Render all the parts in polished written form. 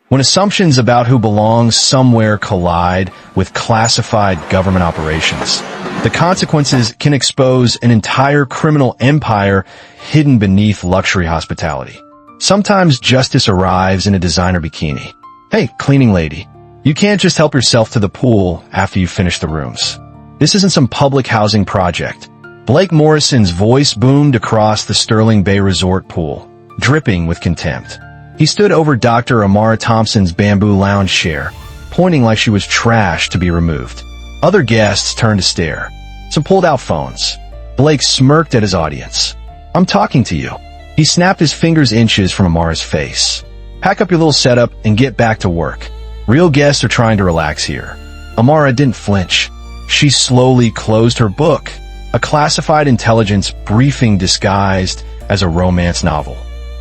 When assumptions about who belongs somewhere collide with classified government operations, the consequences can expose an entire criminal empire hidden beneath luxury hospitality. Sometimes justice arrives in a designer bikini. Hey, cleaning lady, you can't just help yourself to the pool after you finish the rooms. This isn't some public housing project. Blake Morrison's voice boomed across the Sterling Bay Resort pool, dripping with contempt. He stood over Dr. Amara Thompson's bamboo lounge chair, pointing like she was trash to be removed. Other guests turned to stare. Some pulled out phones. Blake smirked at his audience. I'm talking to you. He snapped his fingers inches from Amara's face. Pack up your little setup and get back to work. Real guests are trying to relax here. Amara didn't flinch. She slowly closed her book, a classified intelligence briefing disguised as a romance novel.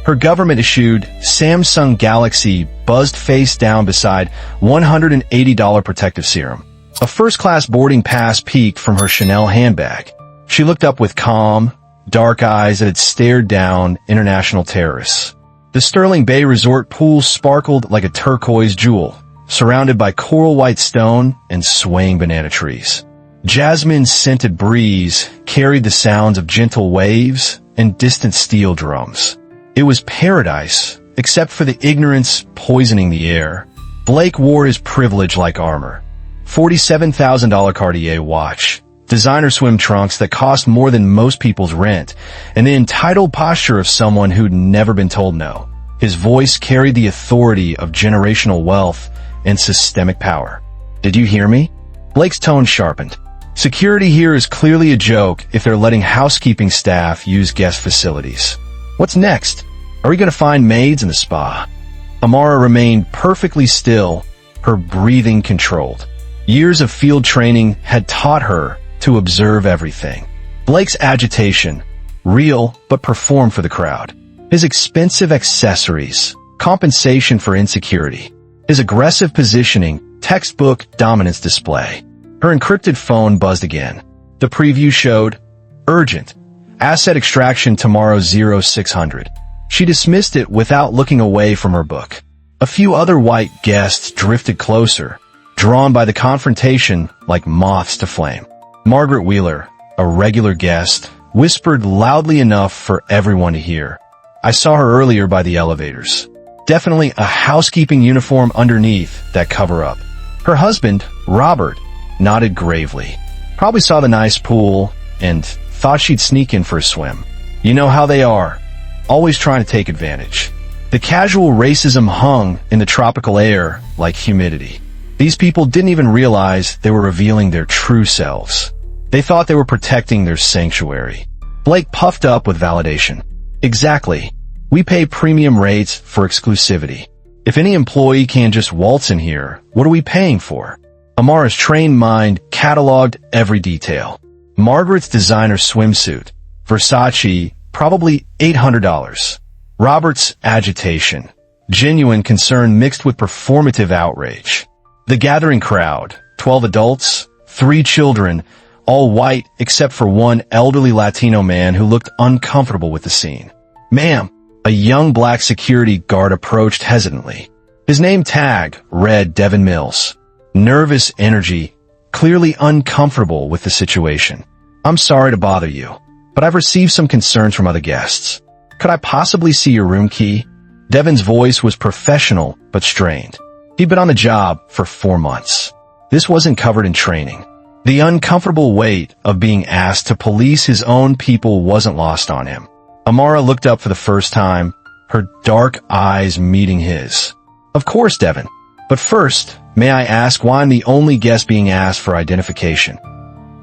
Her government-issued Samsung Galaxy buzzed face down beside $180 protective serum. A first-class boarding pass peeked from her Chanel handbag. She looked up with calm, dark eyes that had stared down international terrorists. The Sterling Bay Resort pool sparkled like a turquoise jewel, surrounded by coral white stone and swaying banana trees. Jasmine-scented breeze carried the sounds of gentle waves and distant steel drums. It was paradise, except for the ignorance poisoning the air. Blake wore his privilege like armor. $47,000 Cartier watch, designer swim trunks that cost more than most people's rent, and the entitled posture of someone who'd never been told no. His voice carried the authority of generational wealth and systemic power. Did you hear me? Blake's tone sharpened. Security here is clearly a joke if they're letting housekeeping staff use guest facilities. What's next? Are we going to find maids in the spa? Amara remained perfectly still, her breathing controlled. Years of field training had taught her to observe everything. Blake's agitation, real but performed for the crowd. His expensive accessories, compensation for insecurity. His aggressive positioning, textbook dominance display. Her encrypted phone buzzed again. The preview showed, urgent. Asset extraction tomorrow 0600. She dismissed it without looking away from her book. A few other white guests drifted closer, drawn by the confrontation like moths to flame. Margaret Wheeler, a regular guest, whispered loudly enough for everyone to hear. I saw her earlier by the elevators. Definitely a housekeeping uniform underneath that cover-up. Her husband, Robert, nodded gravely. Probably saw the nice pool and thought she'd sneak in for a swim. You know how they are. Always trying to take advantage. The casual racism hung in the tropical air like humidity. These people didn't even realize they were revealing their true selves. They thought they were protecting their sanctuary. Blake puffed up with validation. Exactly. We pay premium rates for exclusivity. If any employee can just waltz in here, what are we paying for? Amara's trained mind cataloged every detail. Margaret's designer swimsuit, Versace, probably $800. Robert's agitation, genuine concern mixed with performative outrage. The gathering crowd, 12 adults, 3 children, all white except for one elderly Latino man who looked uncomfortable with the scene. Ma'am, a young black security guard approached hesitantly. His name tag read Devin Mills. Nervous energy, clearly uncomfortable with the situation. I'm sorry to bother you, but I've received some concerns from other guests. Could I possibly see your room key? Devin's voice was professional but strained. He'd been on the job for 4 months. This wasn't covered in training. The uncomfortable weight of being asked to police his own people wasn't lost on him. Amara looked up for the first time, her dark eyes meeting his. Of course, Devin. But first, may I ask why I'm the only guest being asked for identification?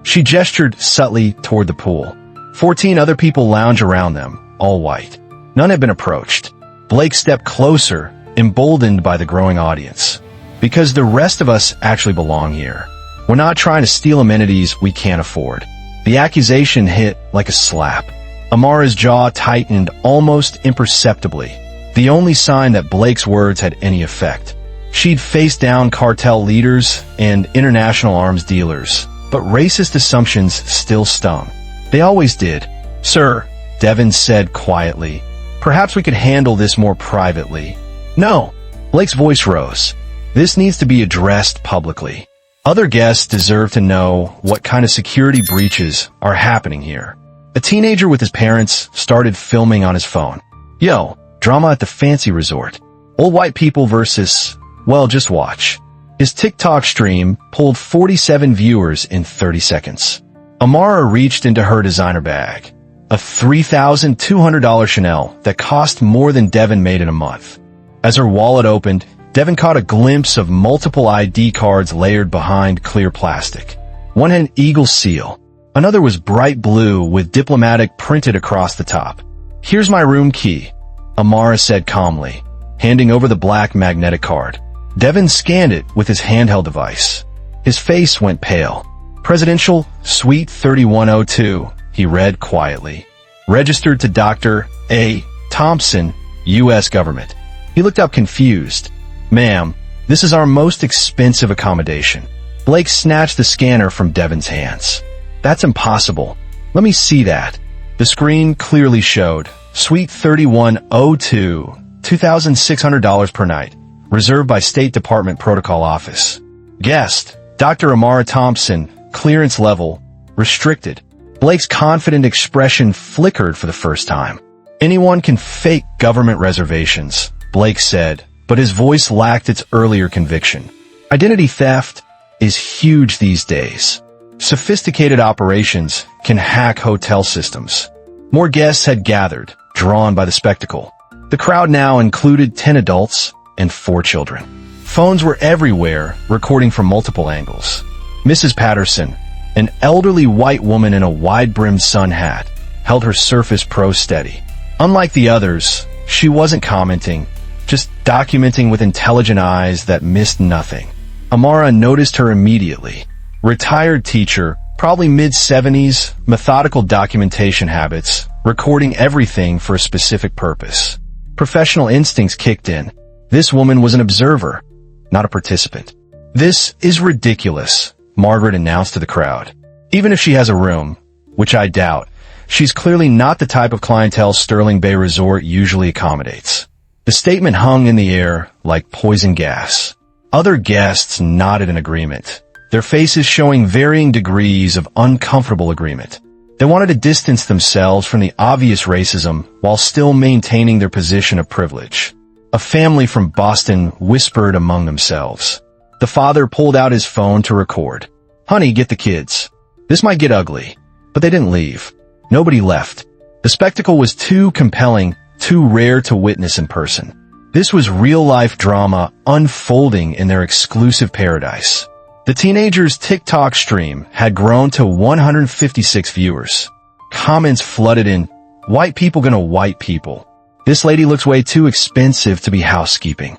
She gestured subtly toward the pool. 14 other people lounge around them, all white. None had been approached. Blake stepped closer, emboldened by the growing audience. Because the rest of us actually belong here. We're not trying to steal amenities we can't afford. The accusation hit like a slap. Amara's jaw tightened almost imperceptibly, the only sign that Blake's words had any effect. She'd faced down cartel leaders and international arms dealers, but racist assumptions still stung. They always did. Sir, Devin said quietly, perhaps we could handle this more privately. No. Blake's voice rose. This needs to be addressed publicly. Other guests deserve to know what kind of security breaches are happening here. A teenager with his parents started filming on his phone. Yo, drama at the fancy resort. Old white people versus, well, just watch. His TikTok stream pulled 47 viewers in 30 seconds. Amara reached into her designer bag. A $3,200 Chanel that cost more than Devin made in a month. As her wallet opened, Devin caught a glimpse of multiple ID cards layered behind clear plastic. One had an eagle seal. Another was bright blue with diplomatic printed across the top. Here's my room key, Amara said calmly, handing over the black magnetic card. Devin scanned it with his handheld device. His face went pale. Presidential Suite 3102, he read quietly. Registered to Dr. A. Thompson, U.S. Government. He looked up confused. Ma'am, this is our most expensive accommodation. Blake snatched the scanner from Devin's hands. That's impossible. Let me see that. The screen clearly showed Suite 3102, $2,600 per night, reserved by State Department Protocol Office. Guest, Dr. Amara Thompson, clearance level, restricted. Blake's confident expression flickered for the first time. Anyone can fake government reservations, Blake said, but his voice lacked its earlier conviction. Identity theft is huge these days. Sophisticated operations can hack hotel systems. More guests had gathered, drawn by the spectacle. The crowd now included 10 adults and 4 children. Phones were everywhere, recording from multiple angles. Mrs. Patterson, an elderly white woman in a wide-brimmed sun hat, held her Surface Pro steady. Unlike the others, she wasn't commenting, just documenting with intelligent eyes that missed nothing. Amara noticed her immediately. Retired teacher, probably mid-70s, methodical documentation habits, recording everything for a specific purpose. Professional instincts kicked in. This woman was an observer, not a participant. This is ridiculous, Margaret announced to the crowd. Even if she has a room, which I doubt, she's clearly not the type of clientele Sterling Bay Resort usually accommodates. The statement hung in the air like poison gas. Other guests nodded in agreement, their faces showing varying degrees of uncomfortable agreement. They wanted to distance themselves from the obvious racism while still maintaining their position of privilege. A family from Boston whispered among themselves. The father pulled out his phone to record. Honey, get the kids. This might get ugly. But they didn't leave. Nobody left. The spectacle was too compelling, too rare to witness in person. This was real-life drama unfolding in their exclusive paradise. The teenager's TikTok stream had grown to 156 viewers. Comments flooded in, "White people gonna white people. This lady looks way too expensive to be housekeeping."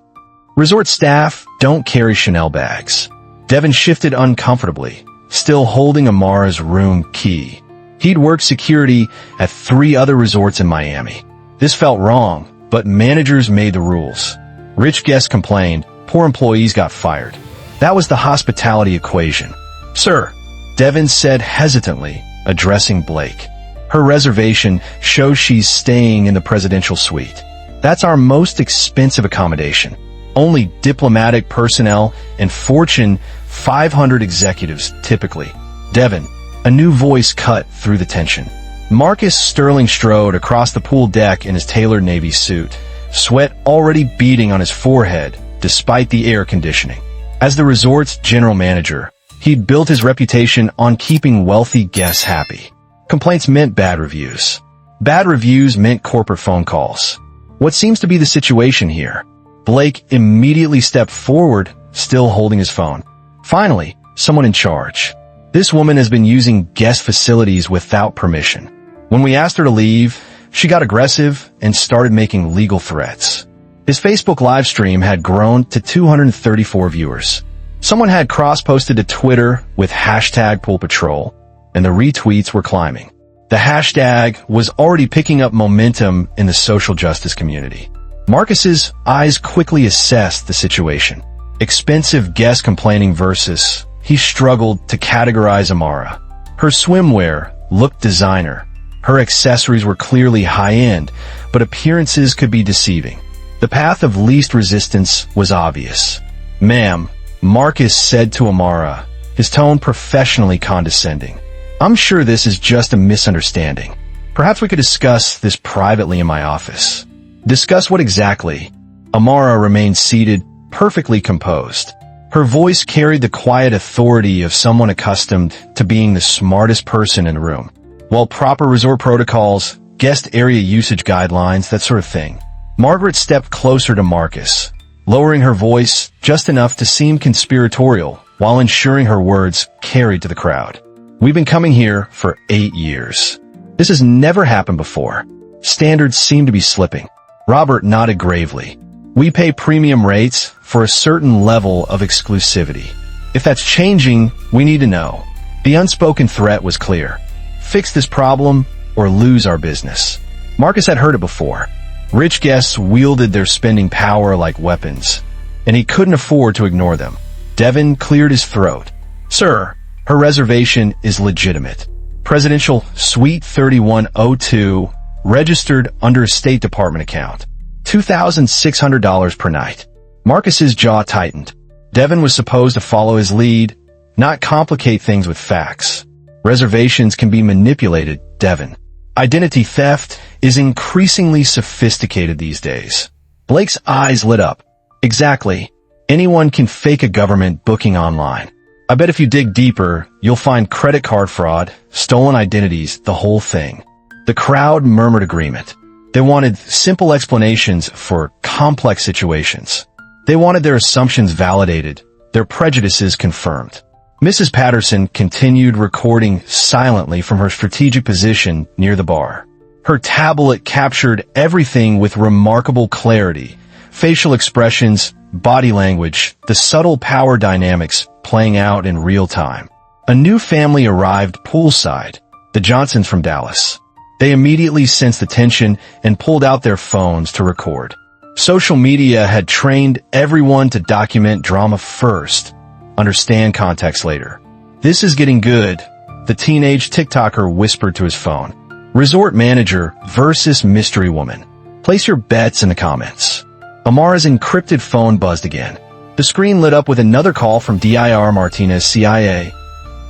Resort staff don't carry Chanel bags. Devin shifted uncomfortably, still holding Amara's room key. He'd worked security at 3 other resorts in Miami. This felt wrong, but managers made the rules. Rich guests complained, poor employees got fired. That was the hospitality equation. "Sir," Devin said hesitantly, addressing Blake. "Her reservation shows she's staying in the presidential suite. That's our most expensive accommodation. Only diplomatic personnel and Fortune 500 executives, typically." Devin, a new voice cut through the tension. Marcus Sterling strode across the pool deck in his tailored navy suit, sweat already beading on his forehead despite the air conditioning. As the resort's general manager, he'd built his reputation on keeping wealthy guests happy. Complaints meant bad reviews. Bad reviews meant corporate phone calls. What seems to be the situation here? Blake immediately stepped forward, still holding his phone. Finally, someone in charge. This woman has been using guest facilities without permission. When we asked her to leave, she got aggressive and started making legal threats. His Facebook live stream had grown to 234 viewers. Someone had cross-posted to Twitter with hashtag Pool Patrol, and the retweets were climbing. The hashtag was already picking up momentum in the social justice community. Marcus's eyes quickly assessed the situation. Expensive guest complaining versus he struggled to categorize Amara. Her swimwear looked designer. Her accessories were clearly high-end, but appearances could be deceiving. The path of least resistance was obvious. "Ma'am," Marcus said to Amara, his tone professionally condescending. "I'm sure this is just a misunderstanding. Perhaps we could discuss this privately in my office." "Discuss what exactly?" Amara remained seated, perfectly composed. Her voice carried the quiet authority of someone accustomed to being the smartest person in the room. "Well, proper resort protocols, guest area usage guidelines, that sort of thing." Margaret stepped closer to Marcus, lowering her voice just enough to seem conspiratorial while ensuring her words carried to the crowd. "We've been coming here for 8 years. This has never happened before. Standards seem to be slipping." Robert nodded gravely. "We pay premium rates for a certain level of exclusivity. If that's changing, we need to know." The unspoken threat was clear. Fix this problem or lose our business. Marcus had heard it before. Rich guests wielded their spending power like weapons, and he couldn't afford to ignore them. Devin cleared his throat. "Sir, her reservation is legitimate. Presidential Suite 3102, registered under a State Department account. $2,600 per night." Marcus's jaw tightened. Devin was supposed to follow his lead, not complicate things with facts. Reservations can be manipulated, Devin. Identity theft is increasingly sophisticated these days. Blake's eyes lit up. "Exactly. Anyone can fake a government booking online. I bet if you dig deeper, you'll find credit card fraud, stolen identities, the whole thing." The crowd murmured agreement. They wanted simple explanations for complex situations. They wanted their assumptions validated, their prejudices confirmed. Mrs. Patterson continued recording silently from her strategic position near the bar. Her tablet captured everything with remarkable clarity: facial expressions, body language, the subtle power dynamics playing out in real time. A new family arrived poolside, the Johnsons from Dallas. They immediately sensed the tension and pulled out their phones to record. Social media had trained everyone to document drama first, understand context later. "This is getting good," the teenage TikToker whispered to his phone. "Resort manager versus mystery woman. Place your bets in the comments." Amara's encrypted phone buzzed again. The screen lit up with another call from Dir Martinez, CIA.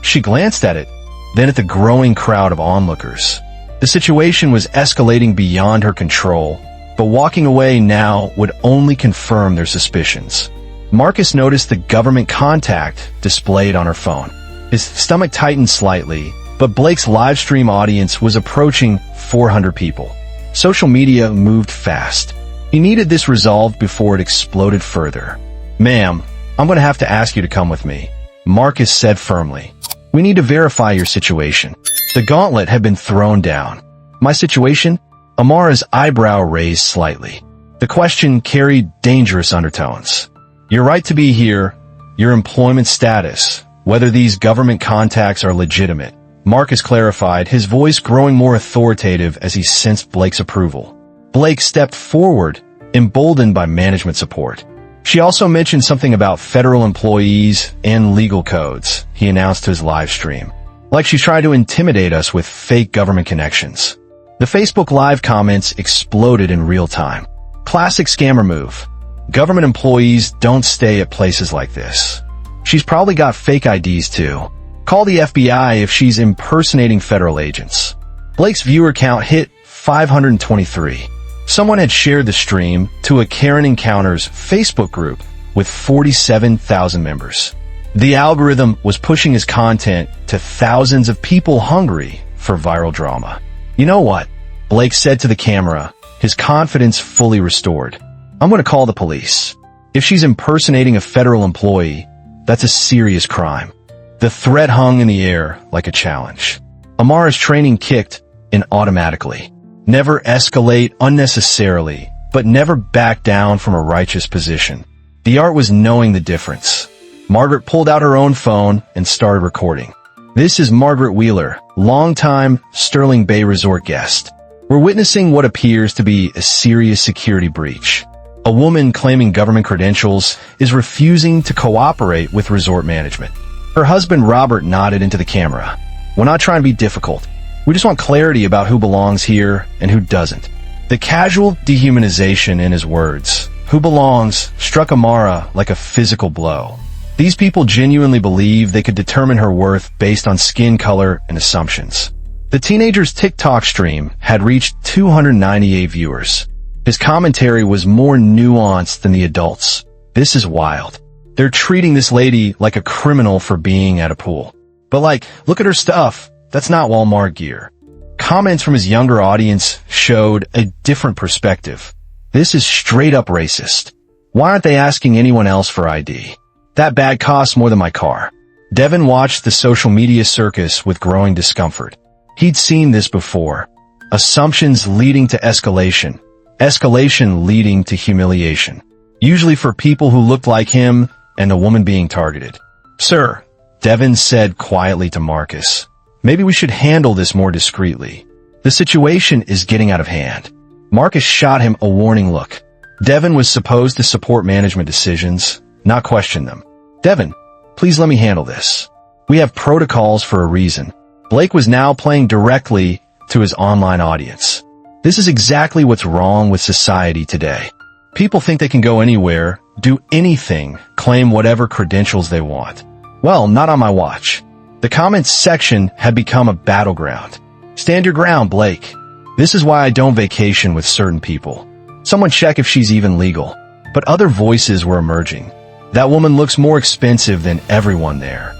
She glanced at it, then at the growing crowd of onlookers. The situation was escalating beyond her control, but walking away now would only confirm their suspicions. Marcus noticed the government contact displayed on her phone. His stomach tightened slightly, but Blake's live stream audience was approaching 400 people. Social media moved fast. He needed this resolved before it exploded further. "Ma'am, I'm going to have to ask you to come with me," Marcus said firmly. "We need to verify your situation." The gauntlet had been thrown down. "My situation?" Amara's eyebrow raised slightly. The question carried dangerous undertones. "Your right to be here, your employment status, whether these government contacts are legitimate," Marcus clarified, his voice growing more authoritative as he sensed Blake's approval. Blake stepped forward, emboldened by management support. "She also mentioned something about federal employees and legal codes," he announced to his live stream. "Like she's trying to intimidate us with fake government connections." The Facebook Live comments exploded in real time. "Classic scammer move. Government employees don't stay at places like this. She's probably got fake IDs too. Call the FBI if she's impersonating federal agents." Blake's viewer count hit 523. Someone had shared the stream to a Karen Encounters Facebook group with 47,000 members. The algorithm was pushing his content to thousands of people hungry for viral drama. "You know what?" Blake said to the camera, his confidence fully restored. "I'm going to call the police. If she's impersonating a federal employee, that's a serious crime." The threat hung in the air like a challenge. Amara's training kicked in automatically. Never escalate unnecessarily, but never back down from a righteous position. The art was knowing the difference. Margaret pulled out her own phone and started recording. "This is Margaret Wheeler, longtime Sterling Bay Resort guest. We're witnessing what appears to be a serious security breach. A woman claiming government credentials is refusing to cooperate with resort management." Her husband Robert nodded into the camera. "We're not trying to be difficult. We just want clarity about who belongs here and who doesn't." The casual dehumanization in his words, "Who belongs?" struck Amara like a physical blow. These people genuinely believe they could determine her worth based on skin color and assumptions. The teenager's TikTok stream had reached 298 viewers. His commentary was more nuanced than the adults. "This is wild. They're treating this lady like a criminal for being at a pool. But look at her stuff. That's not Walmart gear." Comments from his younger audience showed a different perspective. "This is straight up racist. Why aren't they asking anyone else for ID? That bag costs more than my car." Devin watched the social media circus with growing discomfort. He'd seen this before. Assumptions leading to escalation. Escalation leading to humiliation. Usually for people who looked like him and the woman being targeted. "Sir," Devin said quietly to Marcus, "maybe we should handle this more discreetly. The situation is getting out of hand." Marcus shot him a warning look. Devin was supposed to support management decisions, not question them. "Devin, please let me handle this. We have protocols for a reason." Blake was now playing directly to his online audience. This is exactly what's wrong with society today. People think they can go anywhere, do anything, claim whatever credentials they want. Well, not on my watch. The comments section had become a battleground. "Stand your ground, Blake. This is why I don't vacation with certain people. Someone check if she's even legal." But other voices were emerging. "That woman looks more expensive than everyone there.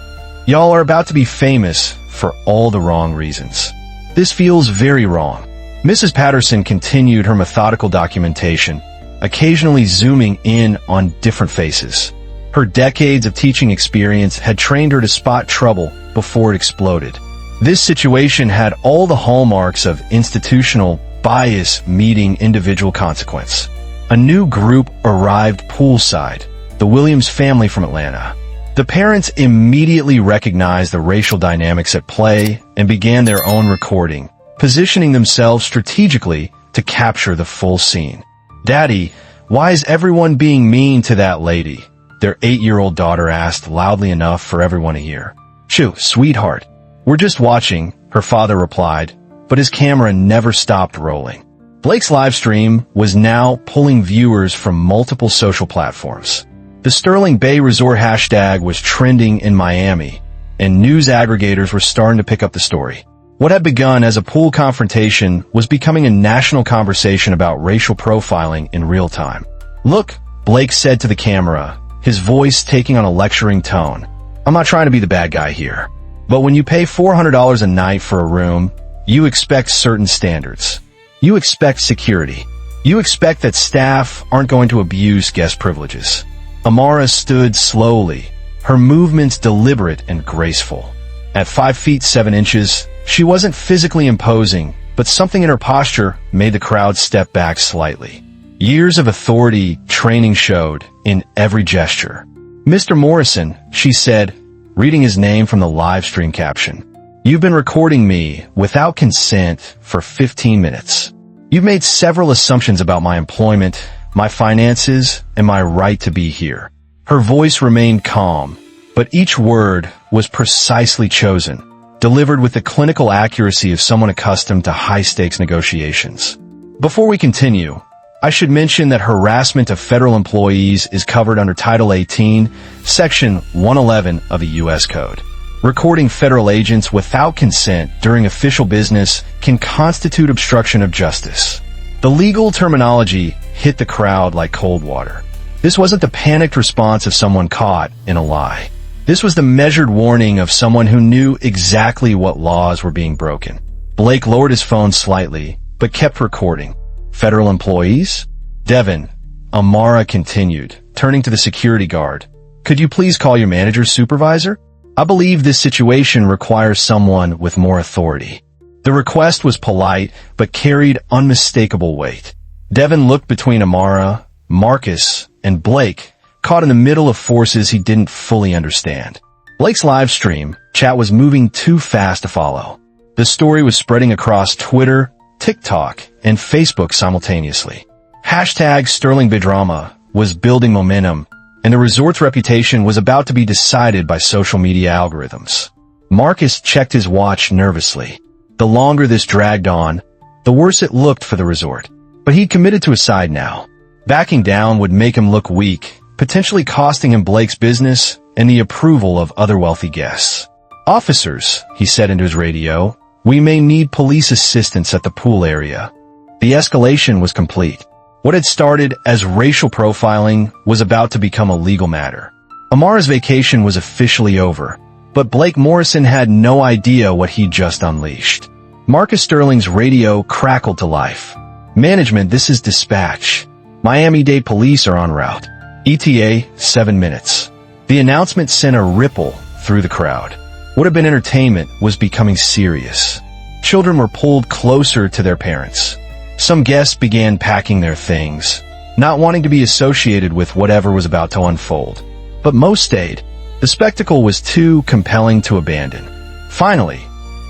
Y'all are about to be famous for all the wrong reasons. This feels very wrong." Mrs. Patterson continued her methodical documentation, occasionally zooming in on different faces. Her decades of teaching experience had trained her to spot trouble before it exploded. This situation had all the hallmarks of institutional bias meeting individual consequence. A new group arrived poolside, the Williams family from Atlanta. The parents immediately recognized the racial dynamics at play and began their own recording, positioning themselves strategically to capture the full scene. "Daddy, why is everyone being mean to that lady?" their 8-year-old daughter asked loudly enough for everyone to hear. "Shoo, sweetheart, we're just watching," her father replied, but his camera never stopped rolling. Blake's live stream was now pulling viewers from multiple social platforms. The Sterling Bay Resort hashtag was trending in Miami, and news aggregators were starting to pick up the story. What had begun as a pool confrontation was becoming a national conversation about racial profiling in real time. "Look," Blake said to the camera, his voice taking on a lecturing tone. "I'm not trying to be the bad guy here. But when you pay $400 a night for a room, you expect certain standards. You expect security. You expect that staff aren't going to abuse guest privileges." Amara stood slowly, her movements deliberate and graceful. At 5 feet 7 inches, she wasn't physically imposing, but something in her posture made the crowd step back slightly. Years of authority training showed in every gesture. "Mr. Morrison," she said, reading his name from the live stream caption, "you've been recording me without consent for 15 minutes. You've made several assumptions about my employment, my finances, and my right to be here." Her voice remained calm, but each word was precisely chosen, delivered with the clinical accuracy of someone accustomed to high-stakes negotiations. Before we continue, I should mention that harassment of federal employees is covered under Title 18, Section 111 of the U.S. Code. Recording federal agents without consent during official business can constitute obstruction of justice. The legal terminology hit the crowd like cold water. This wasn't the panicked response of someone caught in a lie. This was the measured warning of someone who knew exactly what laws were being broken. Blake lowered his phone slightly, but kept recording. "Federal employees?" "Devin," Amara continued, turning to the security guard. "Could you please call your manager's supervisor? I believe this situation requires someone with more authority." The request was polite, but carried unmistakable weight. Devin looked between Amara, Marcus, and Blake, caught in the middle of forces he didn't fully understand. Blake's live stream chat was moving too fast to follow. The story was spreading across Twitter, TikTok, and Facebook simultaneously. Hashtag Sterling Bay Drama was building momentum, and the resort's reputation was about to be decided by social media algorithms. Marcus checked his watch nervously. The longer this dragged on, the worse it looked for the resort. But he'd committed to his side now. Backing down would make him look weak, potentially costing him Blake's business and the approval of other wealthy guests. "Officers," he said into his radio, "we may need police assistance at the pool area." The escalation was complete. What had started as racial profiling was about to become a legal matter. Amara's vacation was officially over, but Blake Morrison had no idea what he'd just unleashed. Marcus Sterling's radio crackled to life. "Management, this is dispatch. Miami-Dade police are en route. ETA, 7 minutes. The announcement sent a ripple through the crowd. What had been entertainment was becoming serious. Children were pulled closer to their parents. Some guests began packing their things, not wanting to be associated with whatever was about to unfold. But most stayed. The spectacle was too compelling to abandon. Finally,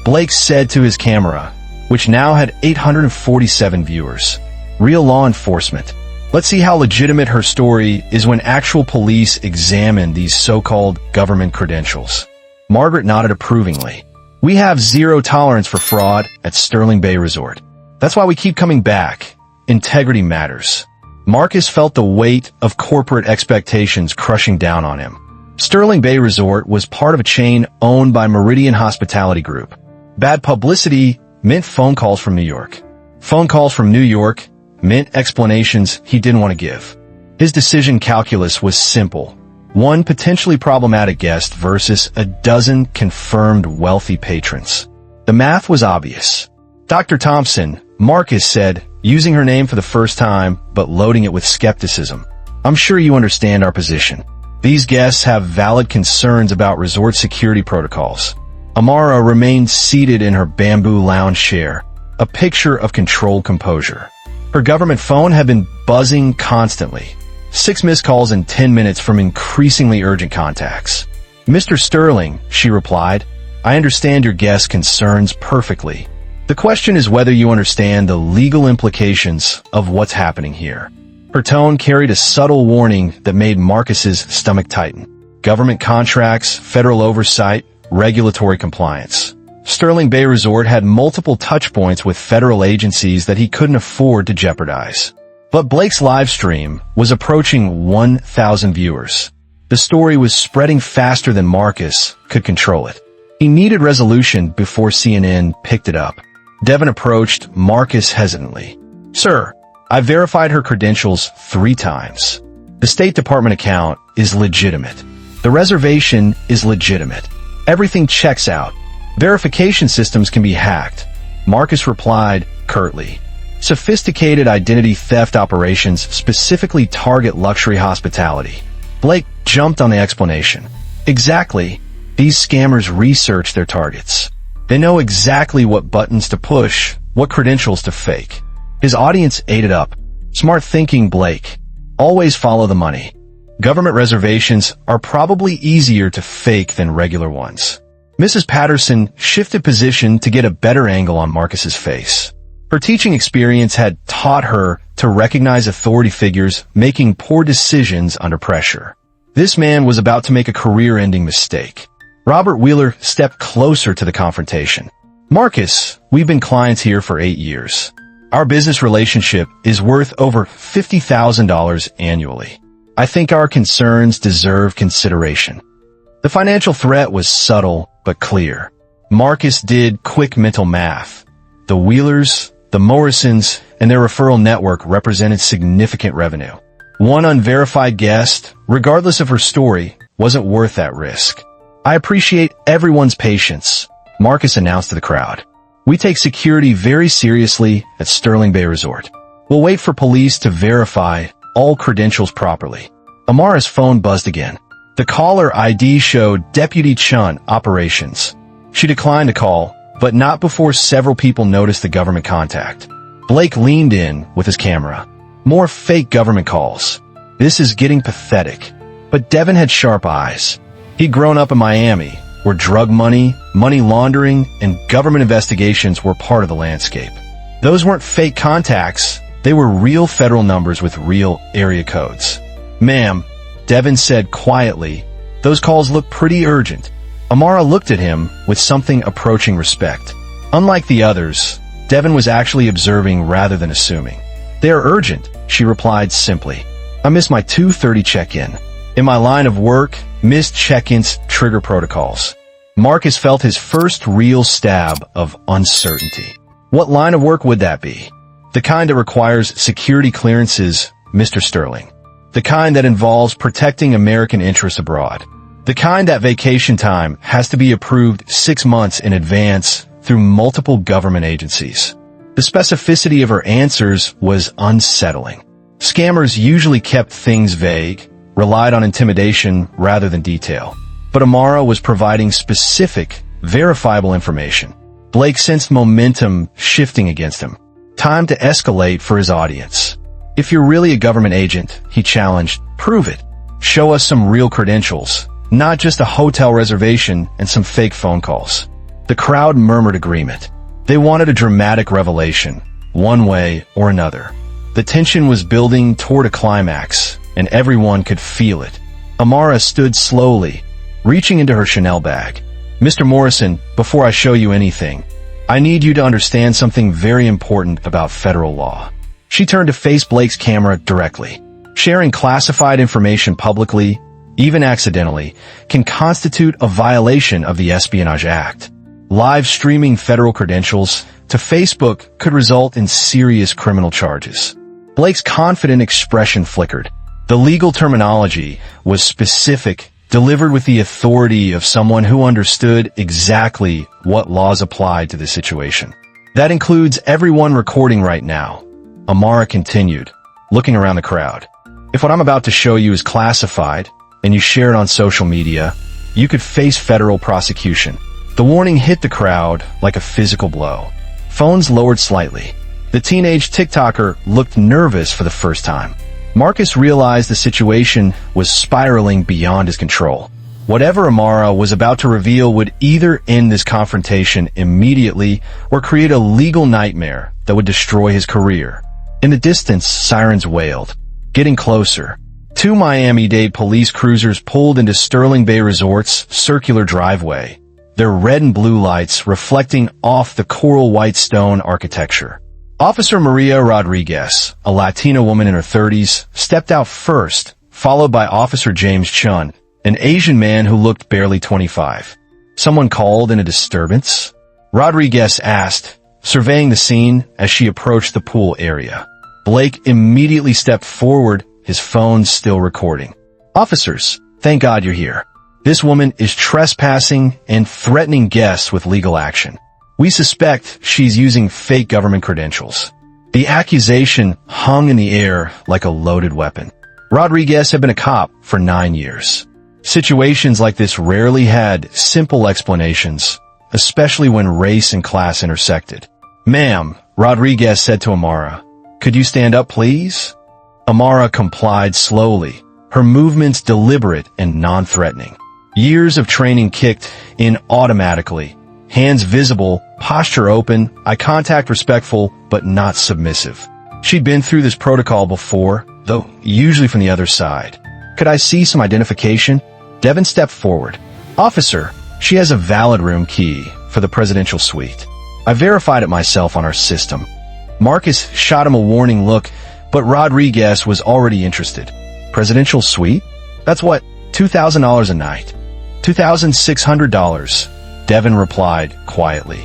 Blake said to his camera, which now had 847 viewers, "Real law enforcement. Let's see how legitimate her story is when actual police examine these so-called government credentials." Margaret nodded approvingly. "We have zero tolerance for fraud at Sterling Bay Resort. That's why we keep coming back. Integrity matters." Marcus felt the weight of corporate expectations crushing down on him. Sterling Bay Resort was part of a chain owned by Meridian Hospitality Group. Bad publicity meant phone calls from New York. Phone calls from New York meant explanations he didn't want to give. His decision calculus was simple. One potentially problematic guest versus a dozen confirmed wealthy patrons. The math was obvious. "Dr. Thompson," Marcus said, using her name for the first time, but loading it with skepticism. "I'm sure you understand our position. These guests have valid concerns about resort security protocols." Amara remained seated in her bamboo lounge chair, a picture of controlled composure. Her government phone had been buzzing constantly. 6 missed calls in 10 minutes from increasingly urgent contacts. "Mr. Sterling," she replied, "I understand your guest's concerns perfectly. The question is whether you understand the legal implications of what's happening here." Her tone carried a subtle warning that made Marcus's stomach tighten. Government contracts, federal oversight, regulatory compliance. Sterling Bay Resort had multiple touchpoints with federal agencies that he couldn't afford to jeopardize. But Blake's live stream was approaching 1,000 viewers. The story was spreading faster than Marcus could control it. He needed resolution before CNN picked it up. Devin approached Marcus hesitantly. "Sir, I verified her credentials 3 times. The State Department account is legitimate. The reservation is legitimate. Everything checks out. Verification systems can be hacked." Marcus replied curtly. "Sophisticated identity theft operations specifically target luxury hospitality." Blake jumped on the explanation. "Exactly. These scammers research their targets. They know exactly what buttons to push, what credentials to fake." His audience ate it up. "Smart thinking, Blake. Always follow the money. Government reservations are probably easier to fake than regular ones." Mrs. Patterson shifted position to get a better angle on Marcus's face. Her teaching experience had taught her to recognize authority figures making poor decisions under pressure. This man was about to make a career-ending mistake. Robert Wheeler stepped closer to the confrontation. "Marcus, we've been clients here for 8 years. Our business relationship is worth over $50,000 annually. I think our concerns deserve consideration." The financial threat was subtle but clear. Marcus did quick mental math. The Wheelers, the Morrisons, and their referral network represented significant revenue. One unverified guest, regardless of her story, wasn't worth that risk. "I appreciate everyone's patience," Marcus announced to the crowd. "We take security very seriously at Sterling Bay Resort. We'll wait for police to verify all credentials properly." Amara's phone buzzed again. The caller ID showed Deputy Chun, Operations. She declined the call, but not before several people noticed the government contact. Blake leaned in with his camera. More fake government calls. This is getting pathetic. But Devin had sharp eyes. He'd grown up in Miami, where drug money, money laundering, and government investigations were part of the landscape. Those weren't fake contacts. They were real federal numbers with real area codes. "Ma'am," Devin said quietly, "those calls look pretty urgent." Amara looked at him with something approaching respect. Unlike the others, Devin was actually observing rather than assuming. "They are urgent," she replied simply. "I missed my 2:30 check-in. In my line of work, missed check-ins trigger protocols." Marcus felt his first real stab of uncertainty. What line of work would that be? The kind that requires security clearances, Mr. Sterling. The kind that involves protecting American interests abroad. The kind that vacation time has to be approved 6 months in advance through multiple government agencies. The specificity of her answers was unsettling. Scammers usually kept things vague, relied on intimidation rather than detail. But Amara was providing specific, verifiable information. Blake sensed momentum shifting against him. Time to escalate for his audience. "If you're really a government agent," he challenged, "prove it. Show us some real credentials, not just a hotel reservation and some fake phone calls." The crowd murmured agreement. They wanted a dramatic revelation, one way or another. The tension was building toward a climax, and everyone could feel it. Amara stood slowly, reaching into her Chanel bag. "Mr. Morrison, before I show you anything, I need you to understand something very important about federal law." She turned to face Blake's camera directly. Sharing classified information publicly, even accidentally, can constitute a violation of the Espionage Act. Live streaming federal credentials to Facebook could result in serious criminal charges. Blake's confident expression flickered. The legal terminology was specific, delivered with the authority of someone who understood exactly what laws applied to the situation. "That includes everyone recording right now," Amara continued, looking around the crowd. "If what I'm about to show you is classified, and you share it on social media, you could face federal prosecution." The warning hit the crowd like a physical blow. Phones lowered slightly. The teenage TikToker looked nervous for the first time. Marcus realized the situation was spiraling beyond his control. Whatever Amara was about to reveal would either end this confrontation immediately or create a legal nightmare that would destroy his career. In the distance, sirens wailed. Getting closer. 2 Miami-Dade police cruisers pulled into Sterling Bay Resort's circular driveway, their red and blue lights reflecting off the coral white stone architecture. Officer Maria Rodriguez, a Latina woman in her 30s, stepped out first, followed by Officer James Chun, an Asian man who looked barely 25. "Someone called in a disturbance?" Rodriguez asked, surveying the scene as she approached the pool area. Blake immediately stepped forward, his phone still recording. "Officers, thank God you're here. This woman is trespassing and threatening guests with legal action. We suspect she's using fake government credentials." The accusation hung in the air like a loaded weapon. Rodriguez had been a cop for 9 years. Situations like this rarely had simple explanations, especially when race and class intersected. "Ma'am," Rodriguez said to Amara, "could you stand up, please?" Amara complied slowly, her movements deliberate and non-threatening. Years of training kicked in automatically. Hands visible, posture open, eye contact respectful, but not submissive. She'd been through this protocol before, though usually from the other side. "Could I see some identification?" Devin stepped forward. "Officer, she has a valid room key for the presidential suite. I verified it myself on our system." Marcus shot him a warning look, but Rodriguez was already interested. "Presidential suite? That's what, $2,000 a night?" $2,600. Devin replied quietly.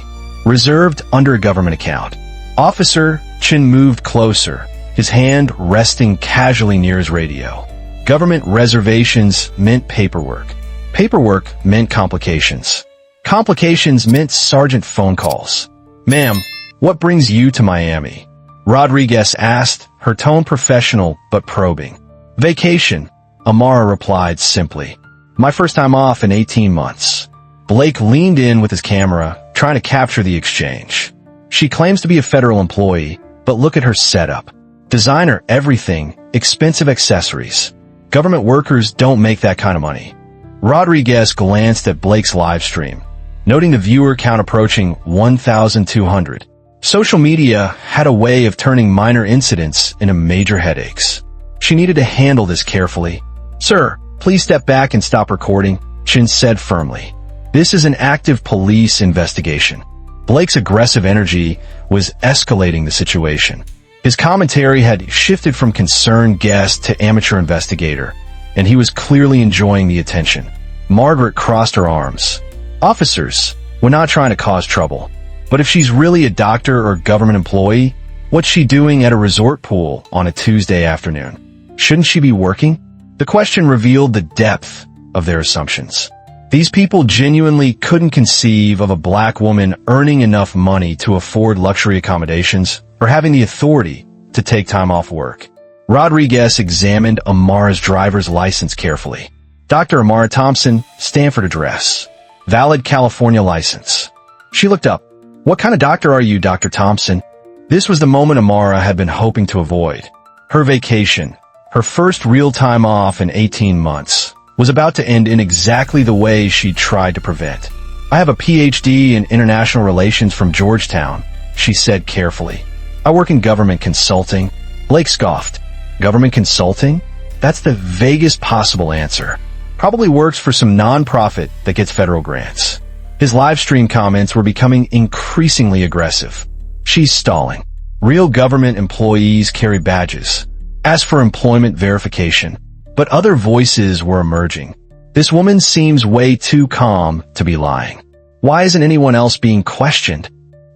"Reserved under a government account." Officer Chin moved closer, his hand resting casually near his radio. Government reservations meant paperwork. Paperwork meant complications. Complications meant sergeant phone calls. "Ma'am, what brings you to Miami?" Rodriguez asked, her tone professional but probing. "Vacation," Amara replied simply. "My first time off in 18 months. Blake leaned in with his camera, trying to capture the exchange. "She claims to be a federal employee, but look at her setup. Designer everything, expensive accessories. Government workers don't make that kind of money." Rodriguez glanced at Blake's live stream, noting the viewer count approaching 1,200. Social media had a way of turning minor incidents into major headaches. She needed to handle this carefully. "Sir, please step back and stop recording," Chin said firmly. "This is an active police investigation." Blake's aggressive energy was escalating the situation. His commentary had shifted from concerned guest to amateur investigator, and he was clearly enjoying the attention. Margaret crossed her arms. "Officers, we're not trying to cause trouble. But if she's really a doctor or government employee, what's she doing at a resort pool on a Tuesday afternoon? Shouldn't she be working?" The question revealed the depth of their assumptions. These people genuinely couldn't conceive of a black woman earning enough money to afford luxury accommodations or having the authority to take time off work. Rodriguez examined Amara's driver's license carefully. Dr. Amara Thompson, Stanford address. Valid California license. She looked up. "What kind of doctor are you, Dr. Thompson?" This was the moment Amara had been hoping to avoid. Her vacation, her first real time off in 18 months, was about to end in exactly the way she'd tried to prevent. "I have a PhD in international relations from Georgetown," she said carefully. "I work in government consulting." Blake scoffed. "Government consulting? That's the vaguest possible answer. Probably works for some nonprofit that gets federal grants." His live stream comments were becoming increasingly aggressive. "She's stalling. Real government employees carry badges. As for employment verification." But other voices were emerging. "This woman seems way too calm to be lying. Why isn't anyone else being questioned?"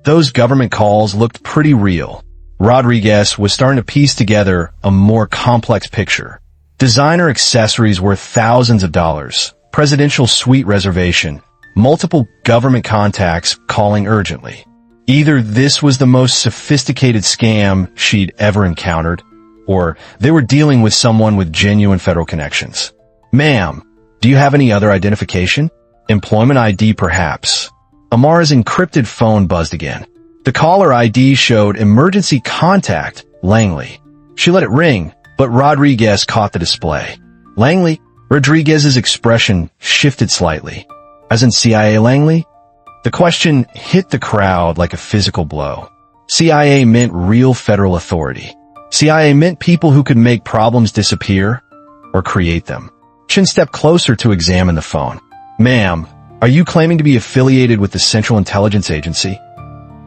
Those government calls looked pretty real. Rodriguez was starting to piece together a more complex picture. Designer accessories worth thousands of dollars, presidential suite reservation, multiple government contacts calling urgently. Either this was the most sophisticated scam she'd ever encountered, or they were dealing with someone with genuine federal connections. "Ma'am, do you have any other identification? Employment ID perhaps?" Amara's encrypted phone buzzed again. The caller ID showed emergency contact, Langley. She let it ring, but Rodriguez caught the display. "Langley?" Rodriguez's expression shifted slightly. "As in CIA Langley?" The question hit the crowd like a physical blow. CIA meant real federal authority. CIA meant people who could make problems disappear or create them. Chin stepped closer to examine the phone. "Ma'am, are you claiming to be affiliated with the Central Intelligence Agency?"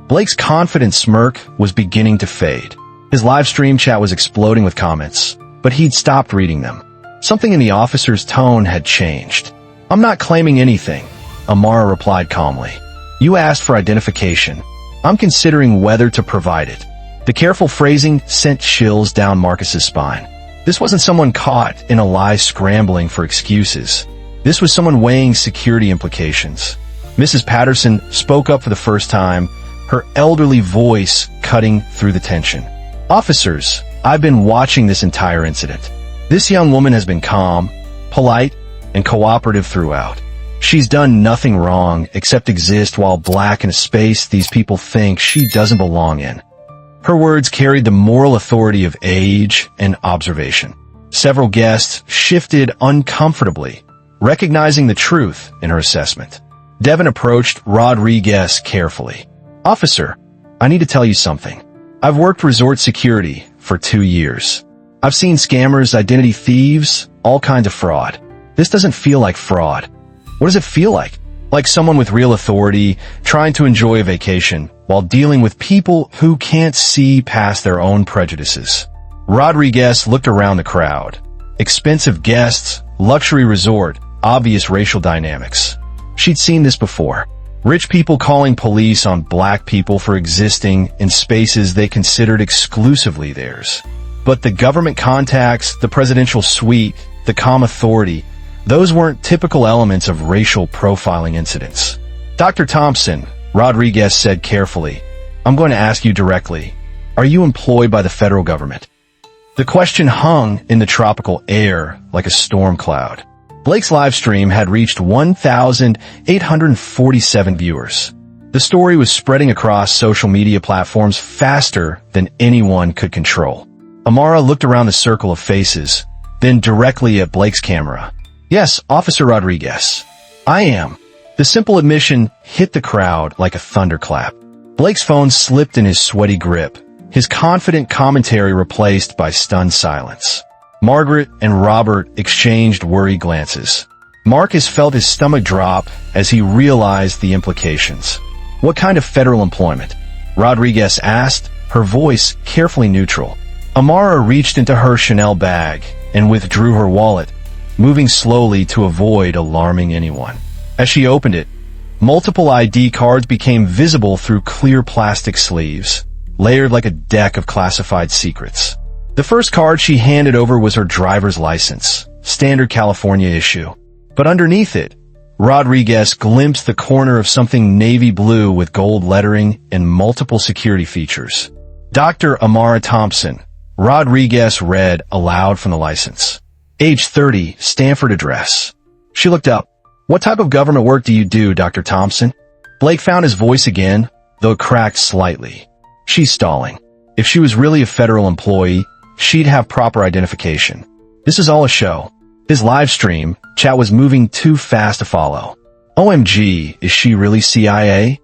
Blake's confident smirk was beginning to fade. His live stream chat was exploding with comments, but he'd stopped reading them. Something in the officer's tone had changed. "I'm not claiming anything," Amara replied calmly. "You asked for identification. I'm considering whether to provide it." The careful phrasing sent chills down Marcus's spine. This wasn't someone caught in a lie scrambling for excuses. This was someone weighing security implications. Mrs. Patterson spoke up for the first time, her elderly voice cutting through the tension. "Officers, I've been watching this entire incident. This young woman has been calm, polite, and cooperative throughout. She's done nothing wrong except exist while black in a space these people think she doesn't belong in." Her words carried the moral authority of age and observation. Several guests shifted uncomfortably, recognizing the truth in her assessment. Devin approached Rodriguez carefully. "Officer, I need to tell you something. I've worked resort security for 2 years. I've seen scammers, identity thieves, all kinds of fraud. This doesn't feel like fraud. What does it feel like? Like someone with real authority trying to enjoy a vacation while dealing with people who can't see past their own prejudices." Rodriguez looked around the crowd. Expensive guests, luxury resort, obvious racial dynamics. She'd seen this before. Rich people calling police on black people for existing in spaces they considered exclusively theirs. But the government contacts, the presidential suite, the calm authority, those weren't typical elements of racial profiling incidents. "Dr. Thompson," Rodriguez said carefully, "I'm going to ask you directly. Are you employed by the federal government?" The question hung in the tropical air like a storm cloud. Blake's live stream had reached 1,847 viewers. The story was spreading across social media platforms faster than anyone could control. Amara looked around the circle of faces, then directly at Blake's camera. "Yes, Officer Rodriguez. I am." The simple admission hit the crowd like a thunderclap. Blake's phone slipped in his sweaty grip, his confident commentary replaced by stunned silence. Margaret and Robert exchanged worried glances. Marcus felt his stomach drop as he realized the implications. "What kind of federal employment?" Rodriguez asked, her voice carefully neutral. Amara reached into her Chanel bag and withdrew her wallet, moving slowly to avoid alarming anyone. As she opened it, multiple ID cards became visible through clear plastic sleeves, layered like a deck of classified secrets. The first card she handed over was her driver's license, standard California issue. But underneath it, Rodriguez glimpsed the corner of something navy blue with gold lettering and multiple security features. Dr. Amara Thompson, Rodriguez read aloud from the license. Age 30, Stanford address. She looked up. What type of government work do you do, Dr. Thompson? Blake found his voice again, though it cracked slightly. She's stalling. If she was really a federal employee, she'd have proper identification. This is all a show. His live stream chat was moving too fast to follow. OMG, is she really CIA?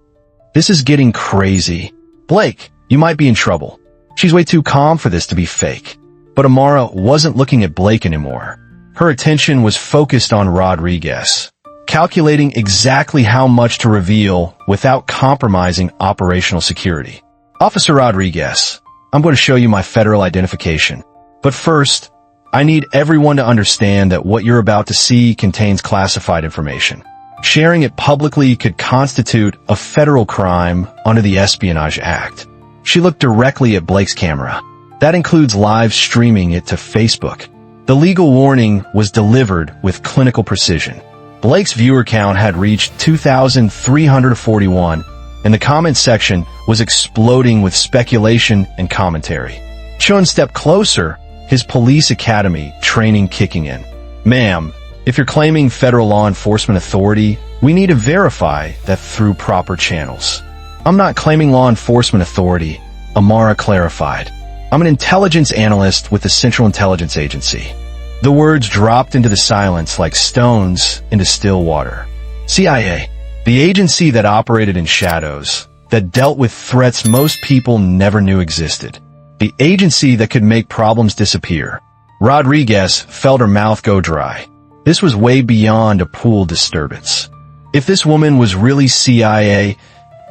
This is getting crazy. Blake, you might be in trouble. She's way too calm for this to be fake. But Amara wasn't looking at Blake anymore. Her attention was focused on Rodriguez, calculating exactly how much to reveal without compromising operational security. Officer Rodriguez, I'm going to show you my federal identification. But first, I need everyone to understand that what you're about to see contains classified information. Sharing it publicly could constitute a federal crime under the Espionage Act. She looked directly at Blake's camera. That includes live streaming it to Facebook. The legal warning was delivered with clinical precision. Blake's viewer count had reached 2,341, and the comment section was exploding with speculation and commentary. Chun stepped closer, his police academy training kicking in. Ma'am, if you're claiming federal law enforcement authority, we need to verify that through proper channels. I'm not claiming law enforcement authority, Amara clarified. I'm an intelligence analyst with the Central Intelligence Agency. The words dropped into the silence like stones into still water. CIA, the agency that operated in shadows, that dealt with threats most people never knew existed. The agency that could make problems disappear. Rodriguez felt her mouth go dry. This was way beyond a pool disturbance. If this woman was really CIA,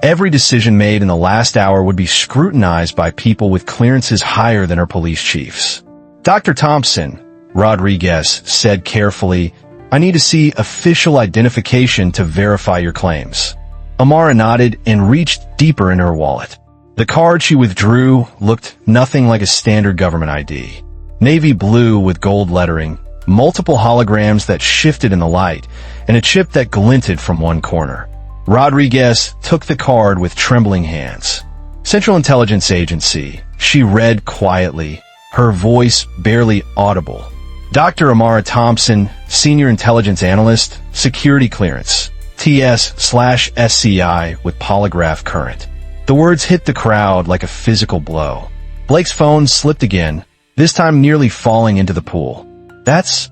every decision made in the last hour would be scrutinized by people with clearances higher than her police chiefs. Dr. Thompson, Rodriguez said carefully, I need to see official identification to verify your claims. Amara nodded and reached deeper in her wallet. The card she withdrew looked nothing like a standard government ID. Navy blue with gold lettering, multiple holograms that shifted in the light, and a chip that glinted from one corner. Rodriguez took the card with trembling hands. Central Intelligence Agency, she read quietly, her voice barely audible. Dr. Amara Thompson, Senior Intelligence Analyst, Security Clearance, TS/SCI with polygraph current. The words hit the crowd like a physical blow. Blake's phone slipped again, this time nearly falling into the pool. That's